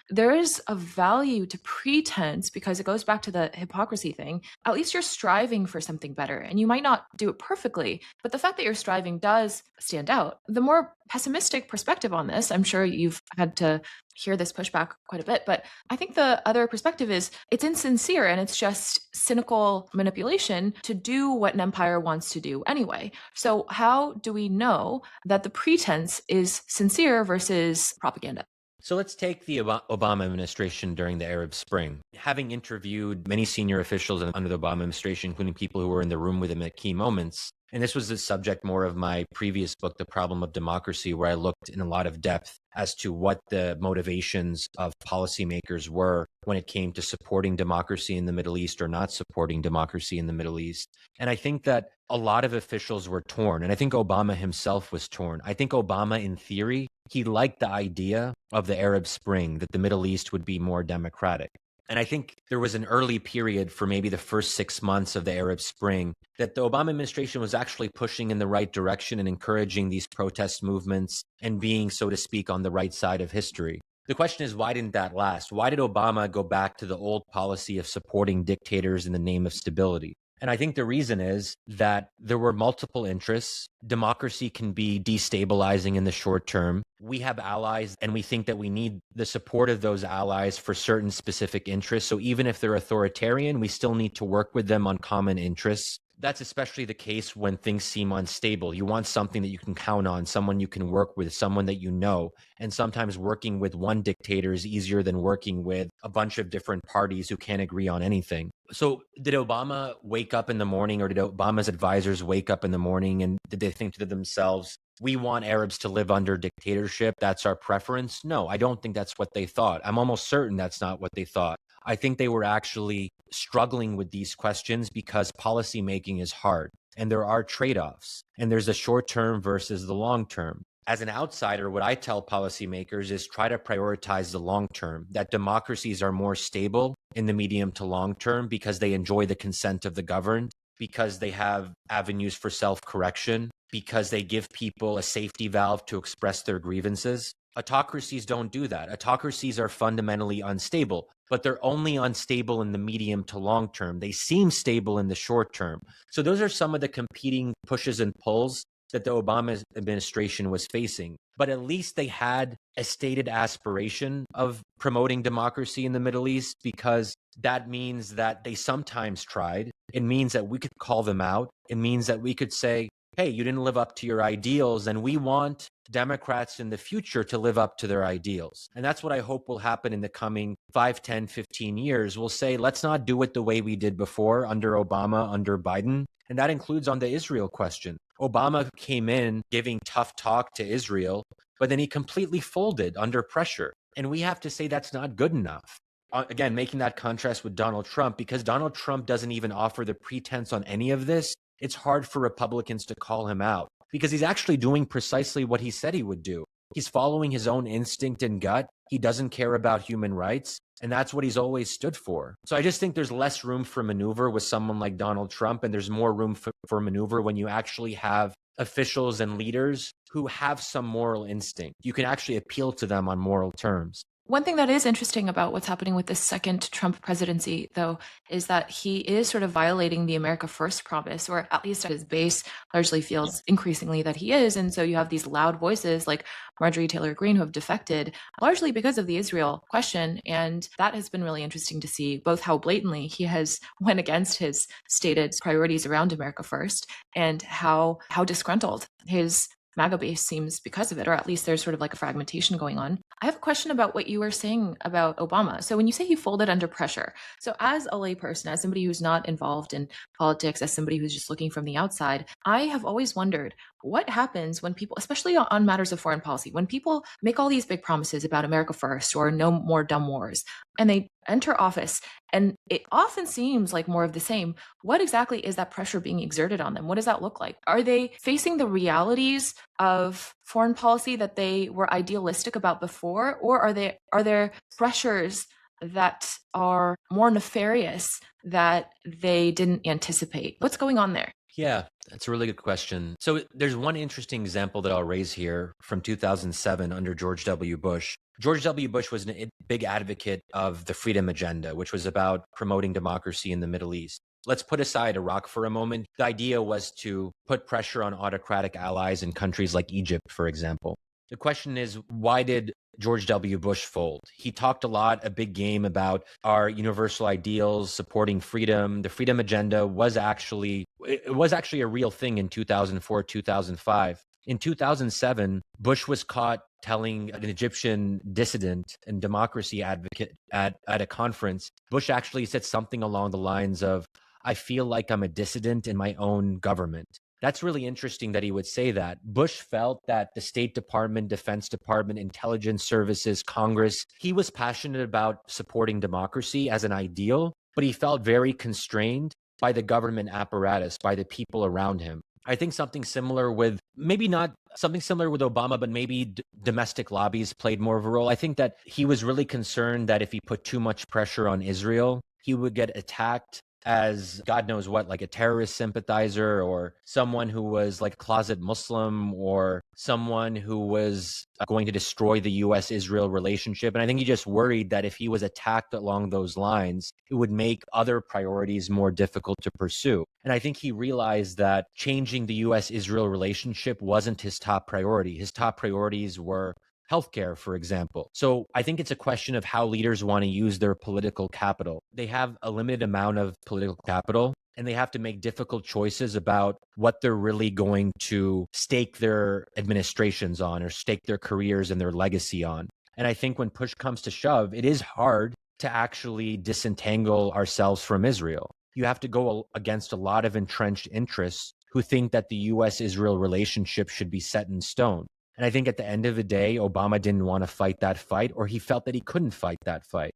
S3: there is a value to pretense because it goes back to the hypocrisy thing. At least you're striving for something better and you might not do it perfectly, but the fact that you're striving does stand out. The more pessimistic perspective on this. I'm sure you've had to hear this pushback quite a bit, but I think the other perspective is it's insincere and it's just cynical manipulation to do what an empire wants to do anyway. So how do we know that the pretense is sincere versus propaganda?
S2: So let's take the Obama administration during the Arab Spring. Having interviewed many senior officials under the Obama administration, including people who were in the room with him at key moments, and this was the subject more of my previous book, The Problem of Democracy, where I looked in a lot of depth as to what the motivations of policymakers were when it came to supporting democracy in the Middle East or not supporting democracy in the Middle East. And I think that a lot of officials were torn, and I think Obama himself was torn. I think Obama, in theory, he liked the idea of the Arab Spring, that the Middle East would be more democratic. And I think there was an early period for maybe the first 6 months of the Arab Spring that the Obama administration was actually pushing in the right direction and encouraging these protest movements and being, so to speak, on the right side of history. The question is, why didn't that last? Why did Obama go back to the old policy of supporting dictators in the name of stability? And I think the reason is that there were multiple interests. Democracy can be destabilizing in the short term. We have allies, and we think that we need the support of those allies for certain specific interests. So even if they're authoritarian, we still need to work with them on common interests. That's especially the case when things seem unstable. You want something that you can count on, someone you can work with, someone that you know. And sometimes working with one dictator is easier than working with a bunch of different parties who can't agree on anything. So did Obama wake up in the morning, or did Obama's advisors wake up in the morning and did they think to themselves, we want Arabs to live under dictatorship, that's our preference? No, I don't think that's what they thought. I'm almost certain that's not what they thought. I think they were actually struggling with these questions because policymaking is hard and there are trade-offs, and there's a short term versus the long term. As an outsider, what I tell policymakers is try to prioritize the long term, that democracies are more stable in the medium to long term because they enjoy the consent of the governed, because they have avenues for self-correction, because they give people a safety valve to express their grievances. Autocracies don't do that. Autocracies are fundamentally unstable, but they're only unstable in the medium to long term. They seem stable in the short term. So those are some of the competing pushes and pulls that the Obama administration was facing. But at least they had a stated aspiration of promoting democracy in the Middle East, because that means that they sometimes tried. It means that we could call them out. It means that we could say, hey, you didn't live up to your ideals, and we want Democrats in the future to live up to their ideals. And that's what I hope will happen in the coming 5, 10, 15 years. We'll say, let's not do it the way we did before under Obama, under Biden. And that includes on the Israel question. Obama came in giving tough talk to Israel, but then he completely folded under pressure. And we have to say that's not good enough. Again, making that contrast with Donald Trump, because Donald Trump doesn't even offer the pretense on any of this. It's hard for Republicans to call him out because he's actually doing precisely what he said he would do. He's following his own instinct and gut. He doesn't care about human rights, and that's what he's always stood for. So I just think there's less room for maneuver with someone like Donald Trump, and there's more room for maneuver when you actually have officials and leaders who have some moral instinct. You can actually appeal to them on moral terms.
S3: One thing that is interesting about what's happening with this second Trump presidency, though, is that he is sort of violating the America First promise, or at least his base largely feels increasingly that he is. And so you have these loud voices like Marjorie Taylor Greene who have defected largely because of the Israel question. And that has been really interesting to see both how blatantly he has went against his stated priorities around America First and how disgruntled his MAGA base seems because of it, or at least there's sort of like a fragmentation going on. I have a question about what you were saying about Obama. So when you say he folded under pressure, so as a layperson, as somebody who's not involved in politics, as somebody who's just looking from the outside, I have always wondered what happens when people, especially on matters of foreign policy, when people make all these big promises about America First or no more dumb wars, and they enter office, and it often seems like more of the same. What exactly is that pressure being exerted on them? What does that look like? Are they facing the realities of foreign policy that they were idealistic about before, or are there pressures that are more nefarious that they didn't anticipate? What's going on there?
S2: Yeah, that's a really good question. So there's one interesting example that I'll raise here from 2007 under George W. Bush. George W. Bush was a big advocate of the Freedom Agenda, which was about promoting democracy in the Middle East. let's put aside Iraq for a moment. The idea was to put pressure on autocratic allies in countries like Egypt, for example. The question is, why did George W. Bush fold? He talked a lot, a big game about our universal ideals, supporting freedom. The freedom agenda was actually a real thing in 2004, 2005. In 2007, Bush was caught telling an Egyptian dissident and democracy advocate at a conference. Bush actually said something along the lines of, I feel like I'm a dissident in my own government. That's really interesting that he would say that. Bush felt that the State Department, Defense Department, intelligence services, Congress, he was passionate about supporting democracy as an ideal, but he felt very constrained by the government apparatus, by the people around him. I think something similar with, maybe not something similar with Obama, but maybe domestic lobbies played more of a role. I think that he was really concerned that if he put too much pressure on Israel, he would get attacked as God knows what, like a terrorist sympathizer or someone who was like a closet Muslim or someone who was going to destroy the US-Israel relationship. And I think he just worried that if he was attacked along those lines, it would make other priorities more difficult to pursue. And I think he realized that changing the US-Israel relationship wasn't his top priority. His top priorities were healthcare, for example. So I think it's a question of how leaders want to use their political capital. They have a limited amount of political capital, and they have to make difficult choices about what they're really going to stake their administrations on or stake their careers and their legacy on. And I think when push comes to shove, it is hard to actually disentangle ourselves from Israel. You have to go against a lot of entrenched interests who think that the US-Israel relationship should be set in stone. And I think at the end of the day, Obama didn't want to fight that fight, or he felt that he couldn't fight that fight.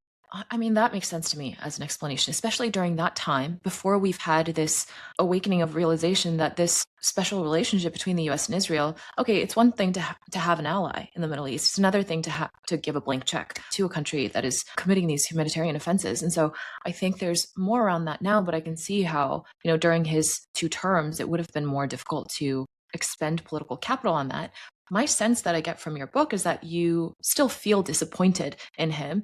S3: I mean, that makes sense to me as an explanation, especially during that time before we've had this awakening of realization that this special relationship between the US and Israel, okay, it's one thing to have an ally in the Middle East. It's another thing to give a blank check to a country that is committing these humanitarian offenses. And so I think there's more around that now, but I can see how, during his 2 terms, it would have been more difficult to expend political capital on that. My sense that I get from your book is that you still feel disappointed in him.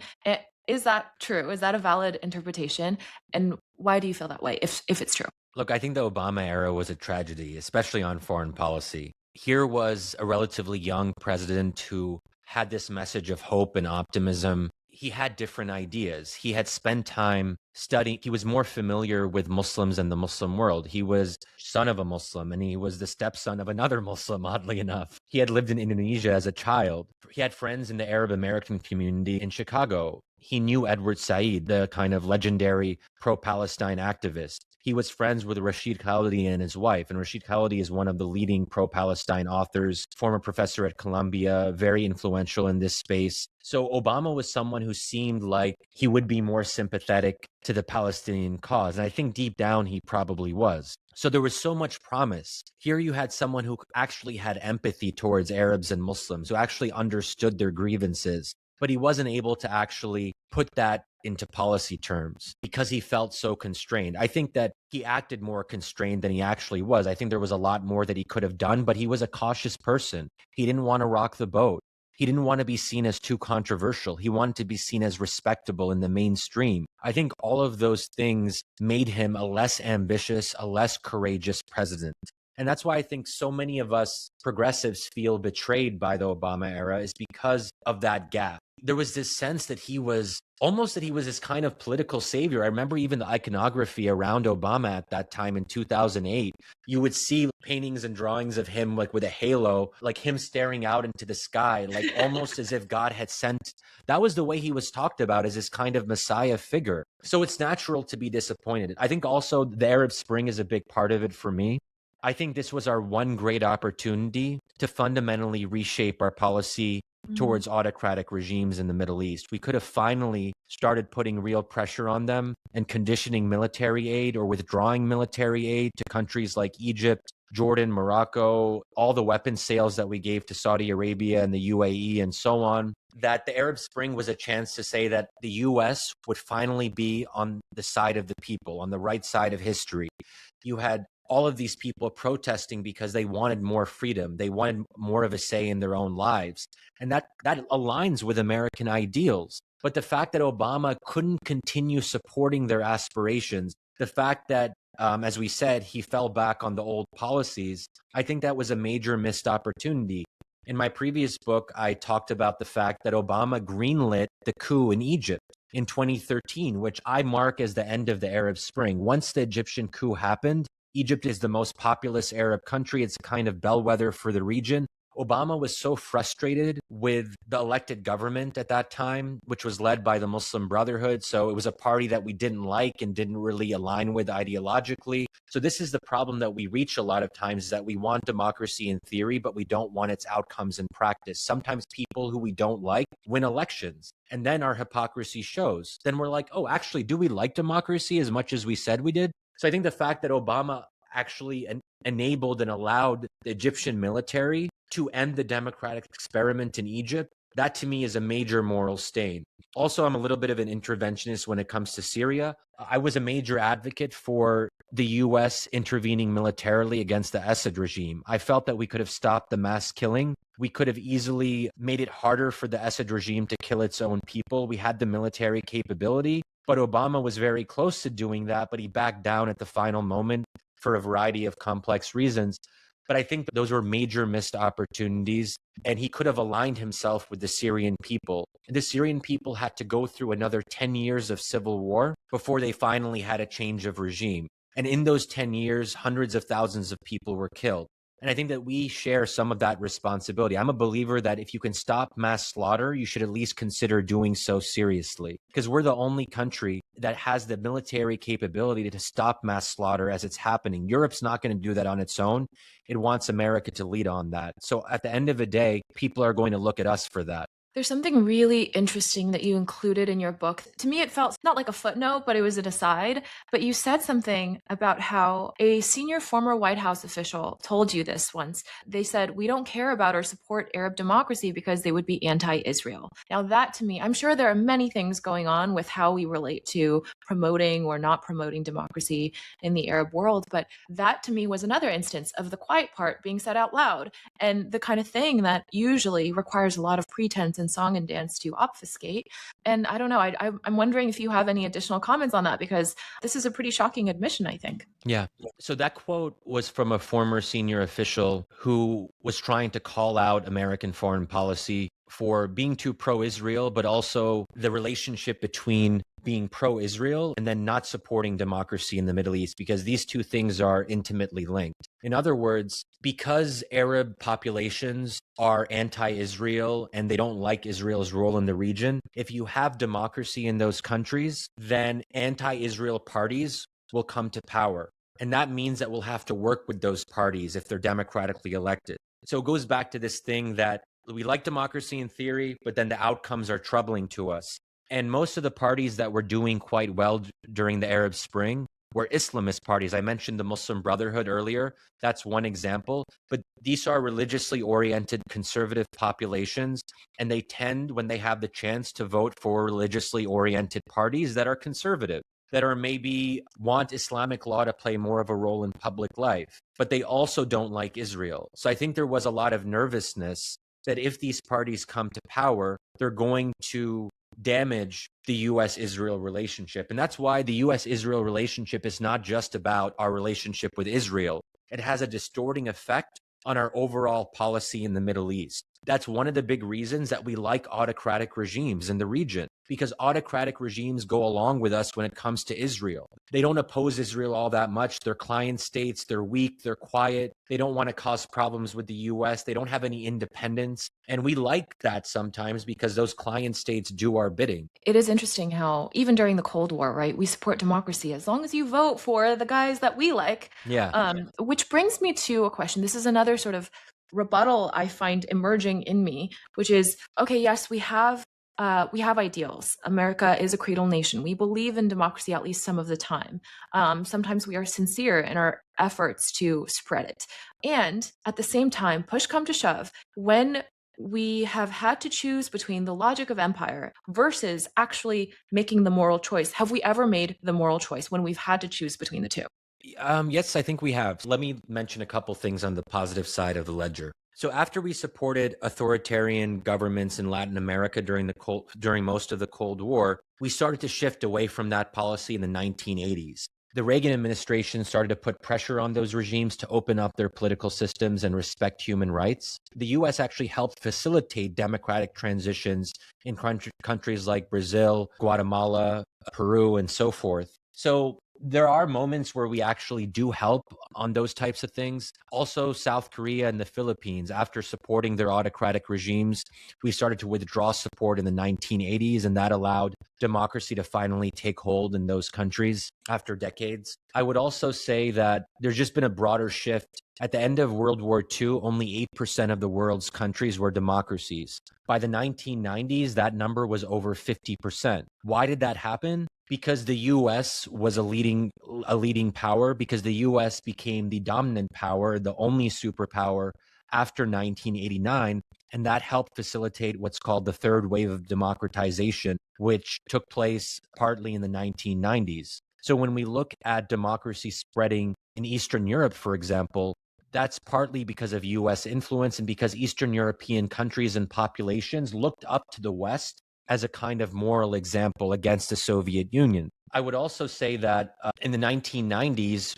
S3: Is that true? Is that a valid interpretation? And why do you feel that way, if it's true?
S2: Look, I think the Obama era was a tragedy, especially on foreign policy. Here was a relatively young president who had this message of hope and optimism. He had different ideas. He had spent time studying. He was more familiar with Muslims and the Muslim world. He was son of a Muslim, and he was the stepson of another Muslim, oddly enough. He had lived in Indonesia as a child. He had friends in the Arab American community in Chicago. He knew Edward Said, the kind of legendary pro-Palestine activist. He was friends with Rashid Khalidi and his wife, and Rashid Khalidi is one of the leading pro-Palestine authors, former professor at Columbia, very influential in this space. So Obama was someone who seemed like he would be more sympathetic to the Palestinian cause, and I think deep down he probably was. So there was so much promise. Here you had someone who actually had empathy towards Arabs and Muslims, who actually understood their grievances, but he wasn't able to actually put that into policy terms because he felt so constrained. I think that he acted more constrained than he actually was. I think there was a lot more that he could have done, but he was a cautious person. He didn't want to rock the boat. He didn't want to be seen as too controversial. He wanted to be seen as respectable in the mainstream. I think all of those things made him a less ambitious, a less courageous president. And that's why I think so many of us progressives feel betrayed by the Obama era, is because of that gap. There was this sense that he was this kind of political savior. I remember even the iconography around Obama at that time in 2008. You would see paintings and drawings of him like with a halo, like him staring out into the sky, like almost as if God had sent. That was the way he was talked about, as this kind of messiah figure. So it's natural to be disappointed. I think also the Arab Spring is a big part of it for me. I think this was our one great opportunity to fundamentally reshape our policy towards autocratic regimes in the Middle East. We could have finally started putting real pressure on them and conditioning military aid or withdrawing military aid to countries like Egypt, Jordan, Morocco, all the weapons sales that we gave to Saudi Arabia and the UAE and so on. That the Arab Spring was a chance to say that the US would finally be on the side of the people, on the right side of history. You had all of these people protesting because they wanted more freedom. They wanted more of a say in their own lives. And that aligns with American ideals. But the fact that Obama couldn't continue supporting their aspirations, The fact that, as we said, he fell back on the old policies, I think that was a major missed opportunity. In my previous book, I talked about the fact that Obama greenlit the coup in Egypt in 2013, which I mark as the end of the Arab Spring. Once the Egyptian coup happened, Egypt is the most populous Arab country. It's a kind of bellwether for the region. Obama was so frustrated with the elected government at that time, which was led by the Muslim Brotherhood. So it was a party that we didn't like and didn't really align with ideologically. So this is the problem that we reach a lot of times, is that we want democracy in theory, but we don't want its outcomes in practice. Sometimes people who we don't like win elections, and then our hypocrisy shows. Then we're like, oh, actually, do we like democracy as much as we said we did? So I think the fact that Obama actually enabled and allowed the Egyptian military to end the democratic experiment in Egypt, that to me is a major moral stain. Also, I'm a little bit of an interventionist when it comes to Syria. I was a major advocate for the US intervening militarily against the Assad regime. I felt that we could have stopped the mass killing. We could have easily made it harder for the Assad regime to kill its own people. We had the military capability, but Obama was very close to doing that, but he backed down at the final moment for a variety of complex reasons. But I think those were major missed opportunities, and he could have aligned himself with the Syrian people. The Syrian people had to go through another 10 years of civil war before they finally had a change of regime. And in those 10 years, hundreds of thousands of people were killed. And I think that we share some of that responsibility. I'm a believer that if you can stop mass slaughter, you should at least consider doing so seriously, because we're the only country that has the military capability to stop mass slaughter as it's happening. Europe's not going to do that on its own. It wants America to lead on that. So at the end of the day, people are going to look at us for that.
S3: There's something really interesting that you included in your book. To me, it felt not like a footnote, but it was an aside. But you said something about how a senior former White House official told you this once. They said, we don't care about or support Arab democracy because they would be anti-Israel. Now that to me, I'm sure there are many things going on with how we relate to promoting or not promoting democracy in the Arab world. But that to me was another instance of the quiet part being said out loud, and the kind of thing that usually requires a lot of pretense and song and dance to obfuscate. And I don't know, I'm wondering if you have any additional comments on that, because this is a pretty shocking admission, I think.
S2: Yeah. So that quote was from a former senior official who was trying to call out American foreign policy for being too pro-Israel, but also the relationship between being pro-Israel and then not supporting democracy in the Middle East, because these two things are intimately linked. In other words, because Arab populations are anti-Israel and they don't like Israel's role in the region, if you have democracy in those countries, then anti-Israel parties will come to power. And that means that we'll have to work with those parties if they're democratically elected. So it goes back to this thing that we like democracy in theory, but then the outcomes are troubling to us. And most of the parties that were doing quite well during the Arab Spring were Islamist parties. I mentioned the Muslim Brotherhood earlier. That's one example. But these are religiously oriented conservative populations, and they tend, when they have the chance, to vote for religiously oriented parties that are conservative, that are maybe want Islamic law to play more of a role in public life, but they also don't like Israel. So I think there was a lot of nervousness that if these parties come to power, they're going to damage the US-Israel relationship. And that's why the US-Israel relationship is not just about our relationship with Israel. It has a distorting effect on our overall policy in the Middle East. That's one of the big reasons that we like autocratic regimes in the region, because autocratic regimes go along with us when it comes to Israel. They don't oppose Israel all that much. They're client states. They're weak. They're quiet. They don't want to cause problems with the US. They don't have any independence. And we like that sometimes because those client states do our bidding.
S3: It is interesting how even during the Cold War, right, we support democracy as long as you vote for the guys that we like.
S2: Yeah.
S3: Which brings me to a question. This is another sort of rebuttal I find emerging in me, which is, okay, yes, we have ideals. America is a cradle nation. We believe in democracy at least some of the time. Sometimes we are sincere in our efforts to spread it. And at the same time, push come to shove, when we have had to choose between the logic of empire versus actually making the moral choice, have we ever made the moral choice when we've had to choose between the two?
S2: Yes, I think we have. Let me mention a couple things on the positive side of the ledger. So after we supported authoritarian governments in Latin America during most of the Cold War, we started to shift away from that policy in the 1980s. The Reagan administration started to put pressure on those regimes to open up their political systems and respect human rights. The US actually helped facilitate democratic transitions in countries like Brazil, Guatemala, Peru, and so forth. So there are moments where we actually do help on those types of things. Also, South Korea and the Philippines, after supporting their autocratic regimes, we started to withdraw support in the 1980s, and that allowed democracy to finally take hold in those countries after decades. I would also say that there's just been a broader shift. At the end of World War II, only 8% of the world's countries were democracies. By the 1990s, that number was over 50%. Why did that happen? Because the US was a leading power, because the US became the dominant power, the only superpower after 1989, and that helped facilitate what's called the third wave of democratization, which took place partly in the 1990s. So when we look at democracy spreading in Eastern Europe, for example, that's partly because of US influence and because Eastern European countries and populations looked up to the West as a kind of moral example against the Soviet Union. I would also say that in the 1990s,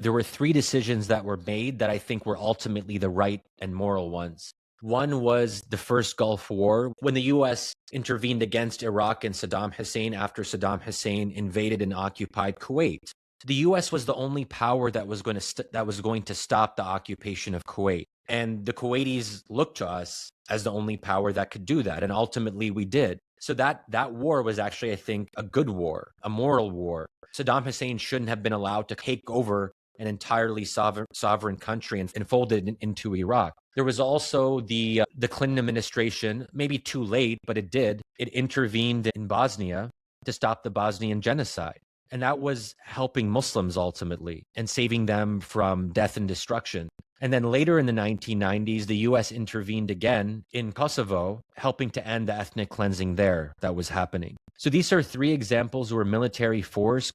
S2: there were three decisions that were made that I think were ultimately the right and moral ones. One was the first Gulf War, when the U.S. intervened against Iraq and Saddam Hussein after Saddam Hussein invaded and occupied Kuwait. The U.S. was the only power that was going to stop the occupation of Kuwait. And the Kuwaitis looked to us as the only power that could do that. And ultimately we did. So that war was actually, I think, a good war, a moral war. Saddam Hussein shouldn't have been allowed to take over an entirely sovereign country and fold it into Iraq. There was also the Clinton administration, maybe too late, but it did. It intervened in Bosnia to stop the Bosnian genocide. And that was helping Muslims ultimately and saving them from death and destruction. And then later in the 1990s, the US intervened again in Kosovo, helping to end the ethnic cleansing there that was happening. So these are three examples where military force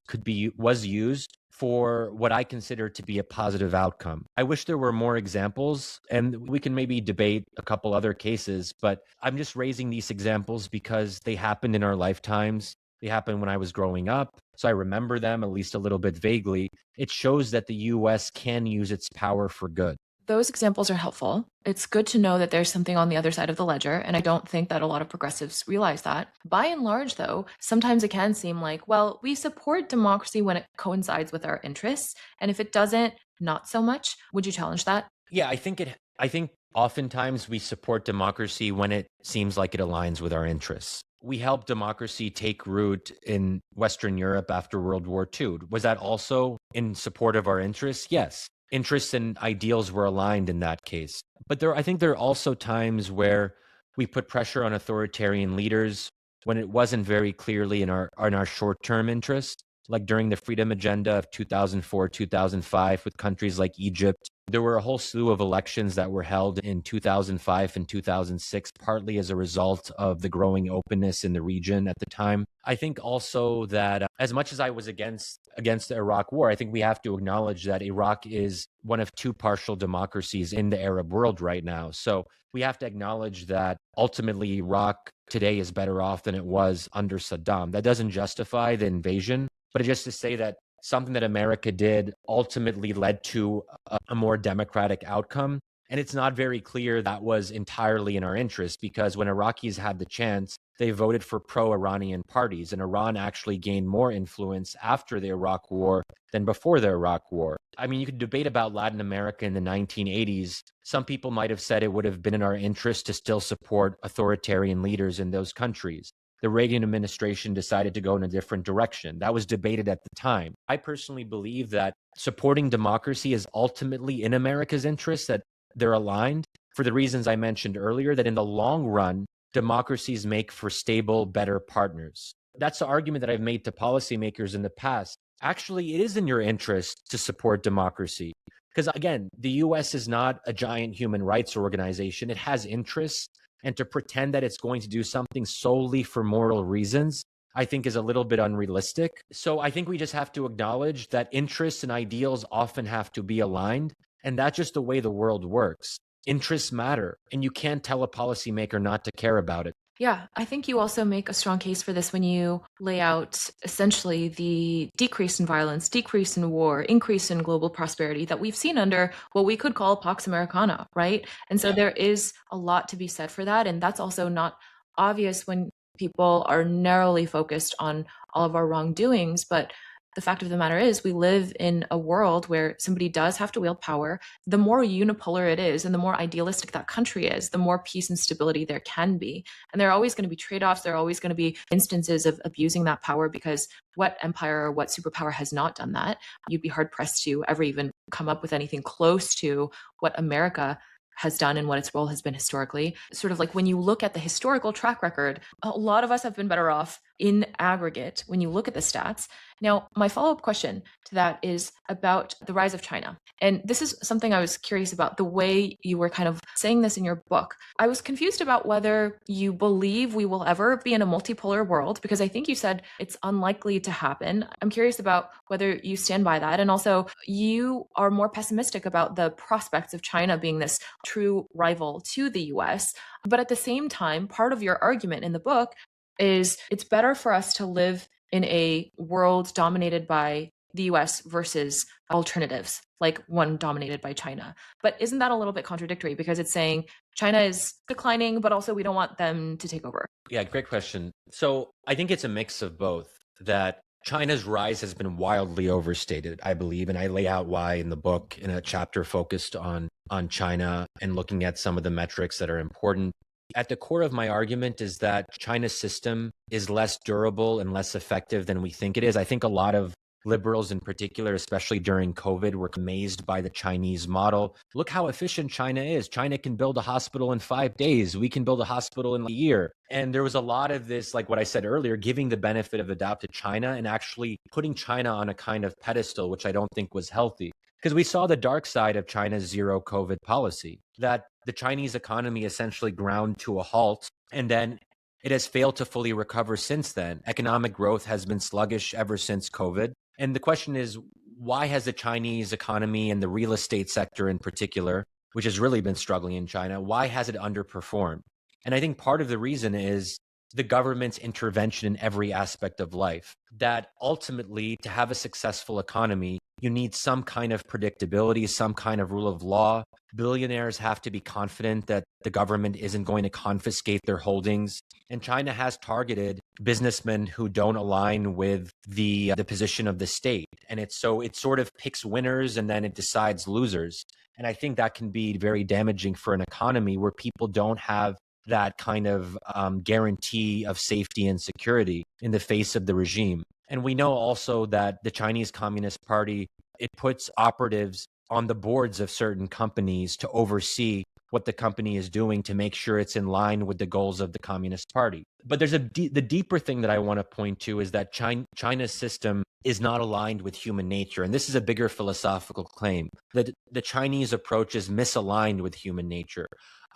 S2: was used for what I consider to be a positive outcome. I wish there were more examples, and we can maybe debate a couple other cases, but I'm just raising these examples because they happened in our lifetimes. They happened when I was growing up, so I remember them at least a little bit vaguely. It shows that the US can use its power for good.
S3: Those examples are helpful. It's good to know that there's something on the other side of the ledger, and I don't think that a lot of progressives realize that. By and large, though, sometimes it can seem like, well, we support democracy when it coincides with our interests, and if it doesn't, not so much. Would you challenge that?
S2: Yeah, I think oftentimes we support democracy when it seems like it aligns with our interests. We helped democracy take root in Western Europe after World War II. Was that also in support of our interests? Yes. Interests and ideals were aligned in that case. But I think there are also times where we put pressure on authoritarian leaders when it wasn't very clearly in our short-term interests, like during the freedom agenda of 2004, 2005 with countries like Egypt. There were a whole slew of elections that were held in 2005 and 2006, partly as a result of the growing openness in the region at the time. I think also that as much as I was against the Iraq war, I think we have to acknowledge that Iraq is one of two partial democracies in the Arab world right now. So we have to acknowledge that ultimately Iraq today is better off than it was under Saddam. That doesn't justify the invasion, but it's just to say that something that America did ultimately led to a more democratic outcome. And it's not very clear that was entirely in our interest, because when Iraqis had the chance, they voted for pro-Iranian parties, and Iran actually gained more influence after the Iraq war than before the Iraq war. I mean, you could debate about Latin America in the 1980s. Some people might have said it would have been in our interest to still support authoritarian leaders in those countries. The Reagan administration decided to go in a different direction. That was debated at the time. I personally believe that supporting democracy is ultimately in America's interest, that they're aligned for the reasons I mentioned earlier, that in the long run, democracies make for stable, better partners. That's the argument that I've made to policymakers in the past. Actually, it is in your interest to support democracy. Because again, the US is not a giant human rights organization. It has interests. And to pretend that it's going to do something solely for moral reasons, I think is a little bit unrealistic. So I think we just have to acknowledge that interests and ideals often have to be aligned. And that's just the way the world works. Interests matter, and you can't tell a policymaker not to care about it.
S3: Yeah, I think you also make a strong case for this when you lay out essentially the decrease in violence, decrease in war, increase in global prosperity that we've seen under what we could call Pax Americana, right? And so
S2: Yeah.
S3: there is a lot to be said for that. And that's also not obvious when people are narrowly focused on all of our wrongdoings. But the fact of the matter is, we live in a world where somebody does have to wield power. The more unipolar it is and the more idealistic that country is, the more peace and stability there can be. And there are always going to be trade offs. There are always going to be instances of abusing that power because what empire or what superpower has not done that? You'd be hard pressed to ever even come up with anything close to what America has done and what its role has been historically. Sort of like when you look at the historical track record, a lot of us have been better off in aggregate when you look at the stats. Now, my follow up question to that is about the rise of China. And this is something I was curious about the way you were kind of saying this in your book. I was confused about whether you believe we will ever be in a multipolar world, because I think you said it's unlikely to happen. I'm curious about whether you stand by that. And also, you are more pessimistic about the prospects of China being this true rival to the US. But at the same time, part of your argument in the book is it's better for us to live in a world dominated by the US versus alternatives, like one dominated by China. But isn't that a little bit contradictory because it's saying China is declining, but also we don't want them to take over?
S2: Yeah, great question. So I think it's a mix of both, that China's rise has been wildly overstated, I believe, and I lay out why in the book in a chapter focused on China and looking at some of the metrics that are important. At the core of my argument is that China's system is less durable and less effective than we think it is. I think a lot of liberals in particular, especially during COVID, were amazed by the Chinese model. Look how efficient China is. China can build a hospital in 5 days. We can build a hospital in a year. And there was a lot of this, like what I said earlier, giving the benefit of the doubt to China and actually putting China on a kind of pedestal, which I don't think was healthy. Because we saw the dark side of China's zero COVID policy, that the Chinese economy essentially ground to a halt, and then it has failed to fully recover since then. Economic growth has been sluggish ever since COVID. And the question is, why has the Chinese economy and the real estate sector in particular, which has really been struggling in China, why has it underperformed? And I think part of the reason is the government's intervention in every aspect of life. That ultimately, to have a successful economy, you need some kind of predictability, some kind of rule of law. Billionaires have to be confident that the government isn't going to confiscate their holdings. And China has targeted businessmen who don't align with the position of the state. And it sort of picks winners and then it decides losers. And I think that can be very damaging for an economy where people don't have that kind of guarantee of safety and security in the face of the regime. And we know also that the Chinese Communist Party, it puts operatives on the boards of certain companies to oversee what the company is doing to make sure it's in line with the goals of the Communist Party. But there's the deeper thing that I want to point to is that China's system is not aligned with human nature. And this is a bigger philosophical claim, that the Chinese approach is misaligned with human nature.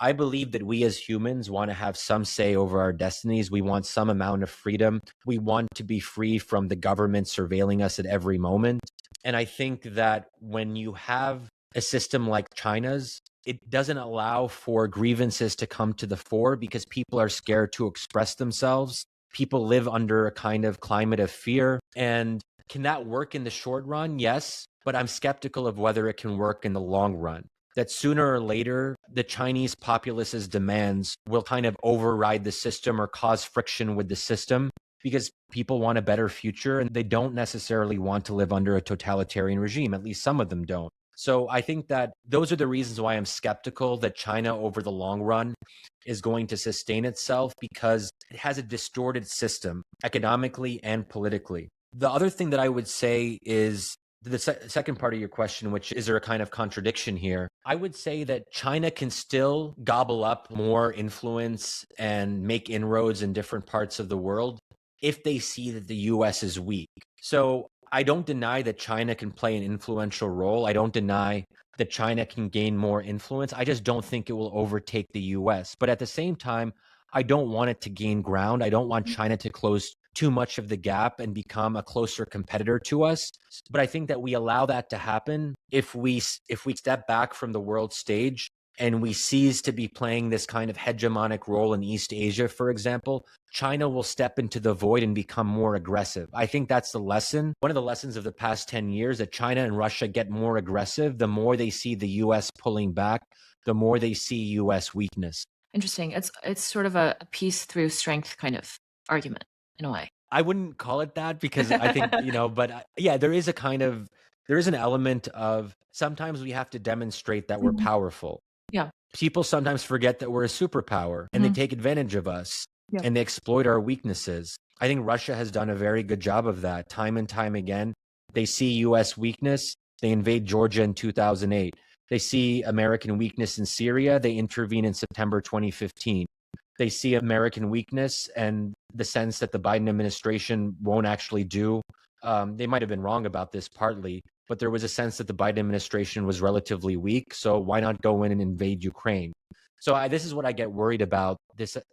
S2: I believe that we as humans want to have some say over our destinies. We want some amount of freedom. We want to be free from the government surveilling us at every moment. And I think that when you have a system like China's, it doesn't allow for grievances to come to the fore because people are scared to express themselves. People live under a kind of climate of fear. And can that work in the short run? Yes, but I'm skeptical of whether it can work in the long run. That sooner or later, the Chinese populace's demands will kind of override the system or cause friction with the system because people want a better future and they don't necessarily want to live under a totalitarian regime. At least some of them don't. So I think that those are the reasons why I'm skeptical that China over the long run is going to sustain itself, because it has a distorted system economically and politically. The other thing that I would say is the second part of your question, which is there a kind of contradiction here? I would say that China can still gobble up more influence and make inroads in different parts of the world if they see that the US is weak. So I don't deny that China can play an influential role. I don't deny that China can gain more influence. I just don't think it will overtake the US. But at the same time, I don't want it to gain ground. I don't want China to close too much of the gap and become a closer competitor to us. But I think that we allow that to happen if we step back from the world stage and we cease to be playing this kind of hegemonic role in East Asia, for example, China will step into the void and become more aggressive. I think that's the lesson. One of the lessons of the past 10 years, that China and Russia get more aggressive, the more they see the US pulling back, the more they see US weakness.
S3: Interesting. It's sort of a peace through strength kind of argument in a way.
S2: I wouldn't call it that, because I think, but yeah, there is an element of sometimes we have to demonstrate that we're
S3: Mhm.
S2: powerful.
S3: Yeah.
S2: People sometimes forget that we're a superpower, and they
S3: Mhm.
S2: take advantage of us,
S3: Yeah.
S2: and they exploit our weaknesses. I think Russia has done a very good job of that time and time again. They see US weakness, they invade Georgia in 2008. They see American weakness in Syria, they intervene in September 2015. They see American weakness and the sense that the Biden administration won't actually do. They might have been wrong about this partly, but there was a sense that the Biden administration was relatively weak. So why not go in and invade Ukraine? So this is what I get worried about.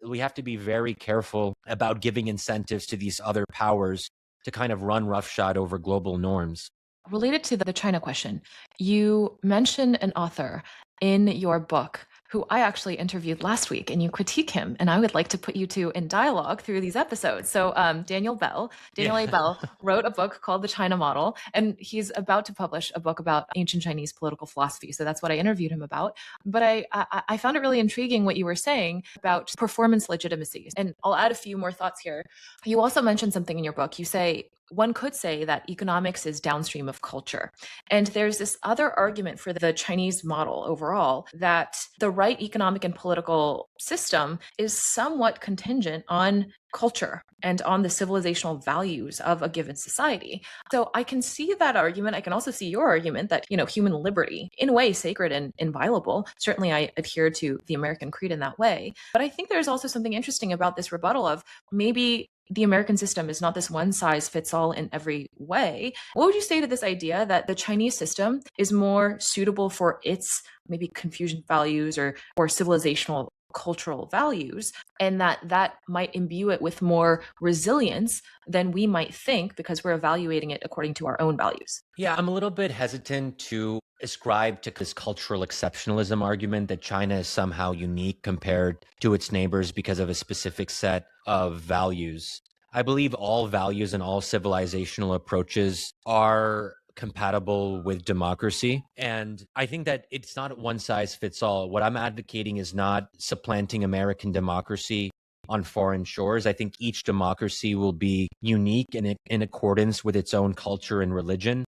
S2: We have to be very careful about giving incentives to these other powers to kind of run roughshod over global norms.
S3: Related to the China question, you mentioned an author in your book who I actually interviewed last week, and you critique him, and I would like to put you two in dialogue through these episodes. So, Daniel
S2: Yeah.
S3: A. Bell, wrote a book called The China Model, and he's about to publish a book about ancient Chinese political philosophy. So that's what I interviewed him about. But I found it really intriguing what you were saying about performance legitimacy, and I'll add a few more thoughts here. You also mentioned something in your book. You say one could say that economics is downstream of culture. And there's this other argument for the Chinese model overall that the right economic and political system is somewhat contingent on culture and on the civilizational values of a given society. So I can see that argument. I can also see your argument that, human liberty, in a way, sacred and inviolable. Certainly I adhere to the American creed in that way. But I think there's also something interesting about this rebuttal of maybe the American system is not this one size fits all in every way. What would you say to this idea that the Chinese system is more suitable for its maybe Confucian values or civilizational cultural values, and that might imbue it with more resilience than we might think because we're evaluating it according to our own values?
S2: Yeah, I'm a little bit hesitant to ascribe to this cultural exceptionalism argument that China is somehow unique compared to its neighbors because of a specific set of values. I believe all values and all civilizational approaches are compatible with democracy. And I think that it's not one size fits all. What I'm advocating is not supplanting American democracy on foreign shores. I think each democracy will be unique and in accordance with its own culture and religion.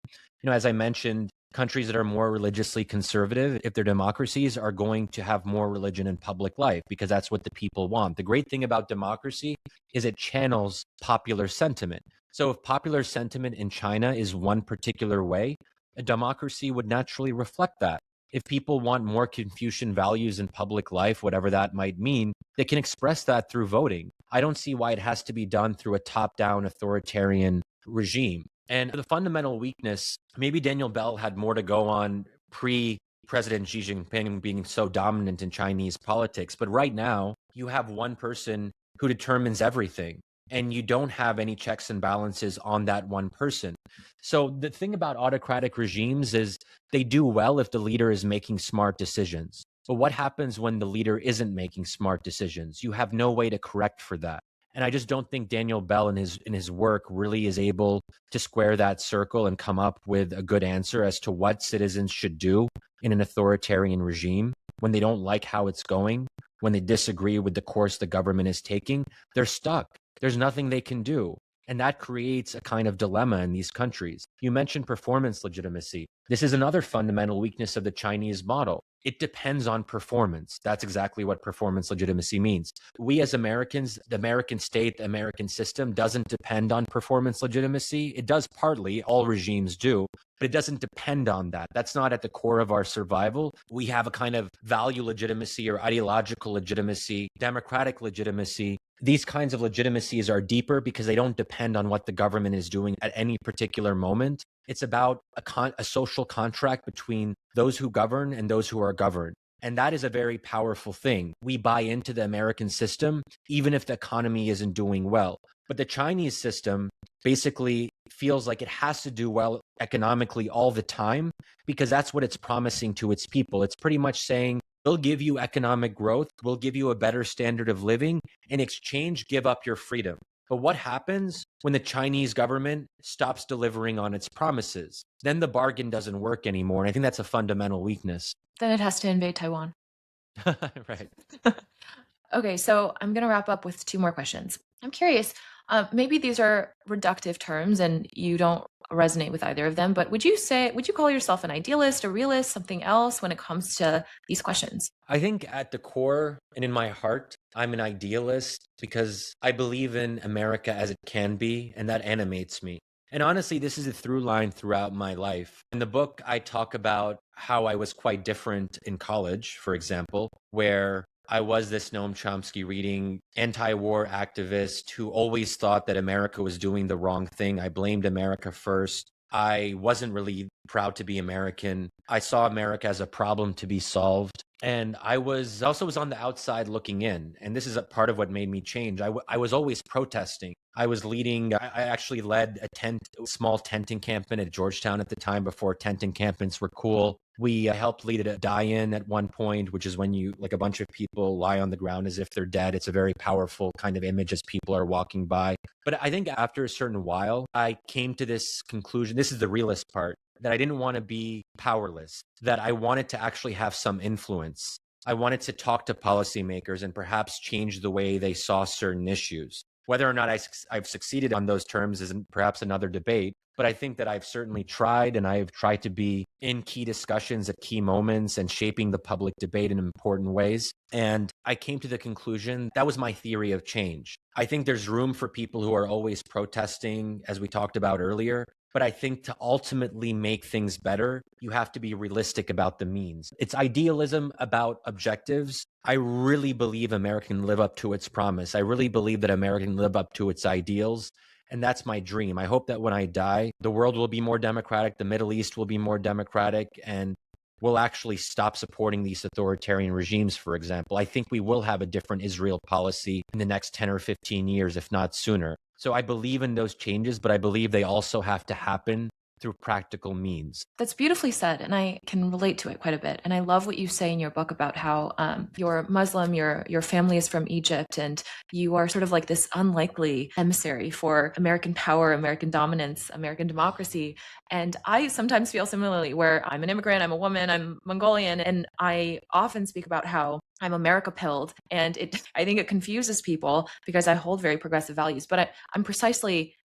S2: As I mentioned, countries that are more religiously conservative, if they're democracies, are going to have more religion in public life because that's what the people want. The great thing about democracy is it channels popular sentiment. So if popular sentiment in China is one particular way, a democracy would naturally reflect that. If people want more Confucian values in public life, whatever that might mean, they can express that through voting. I don't see why it has to be done through a top-down authoritarian regime. And the fundamental weakness, maybe Daniel Bell had more to go on pre-President Xi Jinping being so dominant in Chinese politics. But right now, you have one person who determines everything, and you don't have any checks and balances on that one person. So the thing about autocratic regimes is they do well if the leader is making smart decisions. But what happens when the leader isn't making smart decisions? You have no way to correct for that. And I just don't think Daniel Bell in his work really is able to square that circle and come up with a good answer as to what citizens should do in an authoritarian regime when they don't like how it's going, when they disagree with the course the government is taking. They're stuck. There's nothing they can do. And that creates a kind of dilemma in these countries. You mentioned performance legitimacy. This is another fundamental weakness of the Chinese model. It depends on performance. That's exactly what performance legitimacy means. We as Americans, the American state, the American system doesn't depend on performance legitimacy. It does partly, all regimes do, but it doesn't depend on that. That's not at the core of our survival. We have a kind of value legitimacy or ideological legitimacy, democratic legitimacy. These kinds of legitimacies are deeper because they don't depend on what the government is doing at any particular moment. It's about a social contract between those who govern and those who are governed. And that is a very powerful thing. We buy into the American system, even if the economy isn't doing well. But the Chinese system basically feels like it has to do well economically all the time because that's what it's promising to its people. It's pretty much saying, We'll give you economic growth. We'll give you a better standard of living. In exchange, give up your freedom. But what happens when the Chinese government stops delivering on its promises? Then the bargain doesn't work anymore. And I think that's a fundamental weakness.
S3: Then it has to invade Taiwan.
S2: Right.
S3: Okay, so I'm going to wrap up with two more questions. I'm curious, maybe these are reductive terms and you don't resonate with either of them, but would you call yourself an idealist, a realist, something else when it comes to these questions?
S2: I think at the core and in my heart, I'm an idealist because I believe in America as it can be, and that animates me. And honestly, this is a through line throughout my life. In the book, I talk about how I was quite different in college, for example, where I was this Noam Chomsky reading anti-war activist who always thought that America was doing the wrong thing. I blamed America first. I wasn't really proud to be American. I saw America as a problem to be solved. And I also was on the outside looking in. And this is a part of what made me change. I was always protesting. I actually led a small tent encampment at Georgetown at the time before tent encampments were cool. We helped lead a die-in at one point, which is when a bunch of people lie on the ground as if they're dead. It's a very powerful kind of image as people are walking by. But I think after a certain while, I came to this conclusion. This is the realist part, that I didn't want to be powerless, that I wanted to actually have some influence. I wanted to talk to policymakers and perhaps change the way they saw certain issues. Whether or not I've succeeded on those terms is perhaps another debate. But I think that I've certainly tried, and I've tried to be in key discussions at key moments and shaping the public debate in important ways. And I came to the conclusion that was my theory of change. I think there's room for people who are always protesting, as we talked about earlier. But I think to ultimately make things better, you have to be realistic about the means. It's idealism about objectives. I really believe America can live up to its promise. I really believe that America can live up to its ideals. And that's my dream. I hope that when I die, the world will be more democratic, the Middle East will be more democratic, and we'll actually stop supporting these authoritarian regimes, for example. I think we will have a different Israel policy in the next 10 or 15 years, if not sooner. So I believe in those changes, but I believe they also have to happen through practical means.
S3: That's beautifully said, and I can relate to it quite a bit. And I love what you say in your book about how you're Muslim, your family is from Egypt, and you are sort of like this unlikely emissary for American power, American dominance, American democracy. And I sometimes feel similarly, where I'm an immigrant, I'm a woman, I'm Mongolian, and I often speak about how I'm America pilled, and I think it confuses people because I hold very progressive values. But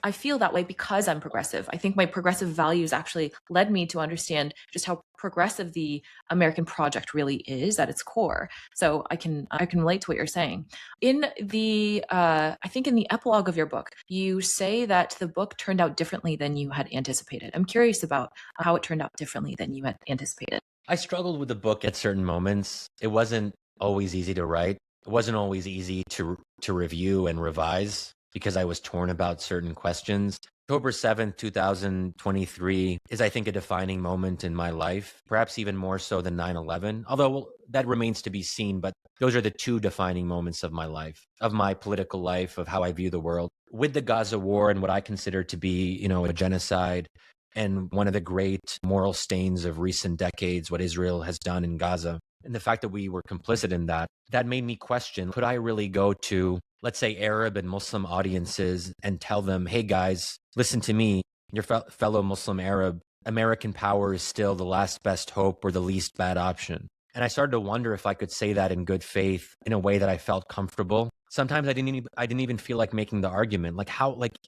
S3: I feel that way because I'm progressive. I think my progressive values actually led me to understand just how progressive the American project really is at its core. So I can relate to what you're saying. In the I think in the epilogue of your book, you say that the book turned out differently than you had anticipated. I'm curious about how it turned out differently than you had anticipated.
S2: I struggled with the book at certain moments. It wasn't always easy to write. It wasn't always easy to review and revise because I was torn about certain questions. October 7th, 2023 is, I think, a defining moment in my life, perhaps even more so than 9/11, although that remains to be seen. But those are the two defining moments of my life, of my political life, of how I view the world. With the Gaza war and what I consider to be, a genocide and one of the great moral stains of recent decades, what Israel has done in Gaza, and the fact that we were complicit in that, that made me question, could I really go to, let's say, Arab and Muslim audiences and tell them, hey guys, listen to me, your fellow Muslim Arab, American power is still the last best hope or the least bad option. And I started to wonder if I could say that in good faith in a way that I felt comfortable. Sometimes I didn't even feel like making the argument.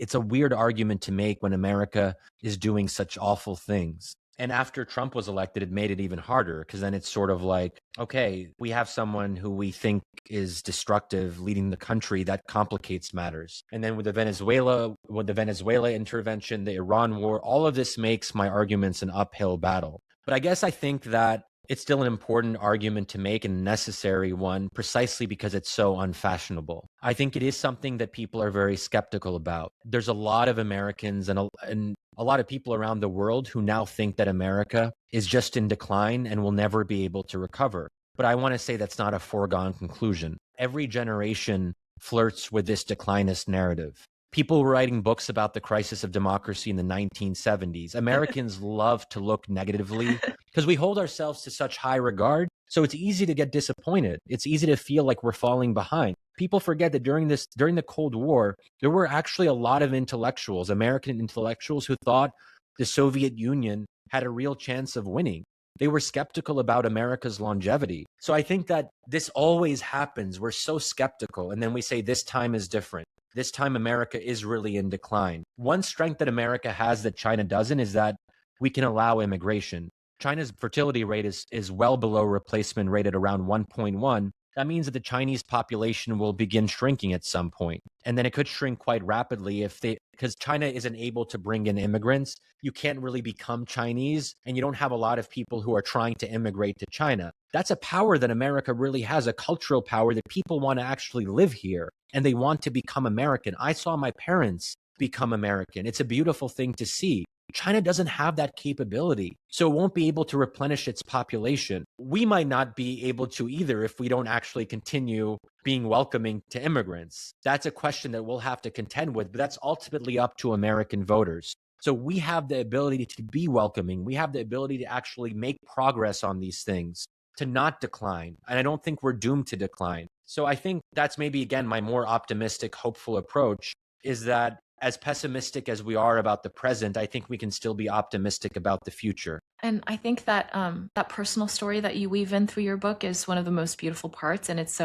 S2: It's a weird argument to make when America is doing such awful things. And after Trump was elected, it made it even harder because then it's sort of like, okay, we have someone who we think is destructive leading the country. That complicates matters. And then with the Venezuela intervention, the Iran war, all of this makes my arguments an uphill battle. But I guess I think that it's still an important argument to make and a necessary one precisely because it's so unfashionable. I think it is something that people are very skeptical about. There's a lot of Americans and a lot of people around the world who now think that America is just in decline and will never be able to recover. But I want to say that's not a foregone conclusion. Every generation flirts with this declinist narrative. People were writing books about the crisis of democracy in the 1970s. Americans love to look negatively because we hold ourselves to such high regard. So it's easy to get disappointed. It's easy to feel like we're falling behind. People forget that during the Cold War, there were actually a lot of intellectuals, American intellectuals, who thought the Soviet Union had a real chance of winning. They were skeptical about America's longevity. So I think that this always happens. We're so skeptical, and then we say this time is different. This time America is really in decline. One strength that America has that China doesn't is that we can allow immigration. China's fertility rate is well below replacement rate at around 1.1. That means that the Chinese population will begin shrinking at some point. And then it could shrink quite rapidly because China isn't able to bring in immigrants. You can't really become Chinese, and you don't have a lot of people who are trying to immigrate to China. That's a power that America really has, a cultural power that people want to actually live here and they want to become American. I saw my parents become American. It's a beautiful thing to see. China doesn't have that capability, so it won't be able to replenish its population. We might not be able to either if we don't actually continue being welcoming to immigrants. That's a question that we'll have to contend with, but that's ultimately up to American voters. So we have the ability to be welcoming. We have the ability to actually make progress on these things, to not decline. And I don't think we're doomed to decline. So I think that's maybe, again, my more optimistic, hopeful approach is that as pessimistic as we are about the present, I think we can still be optimistic about the future.
S3: And I think that that personal story that you weave in through your book is one of the most beautiful parts. And it's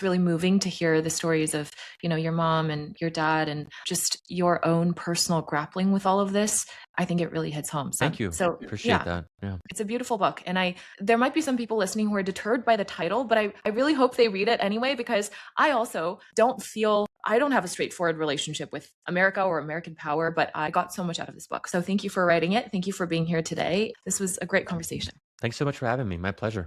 S3: really moving to hear the stories of, your mom and your dad and just your own personal grappling with all of this. I think it really hits home.
S2: Thank you.
S3: So
S2: Appreciate that. Yeah.
S3: It's a beautiful book. And there might be some people listening who are deterred by the title, but I really hope they read it anyway, because I also I don't have a straightforward relationship with America or American power, but I got so much out of this book. So thank you for writing it. Thank you for being here today. This was a great conversation.
S2: Thanks so much for having me. My pleasure.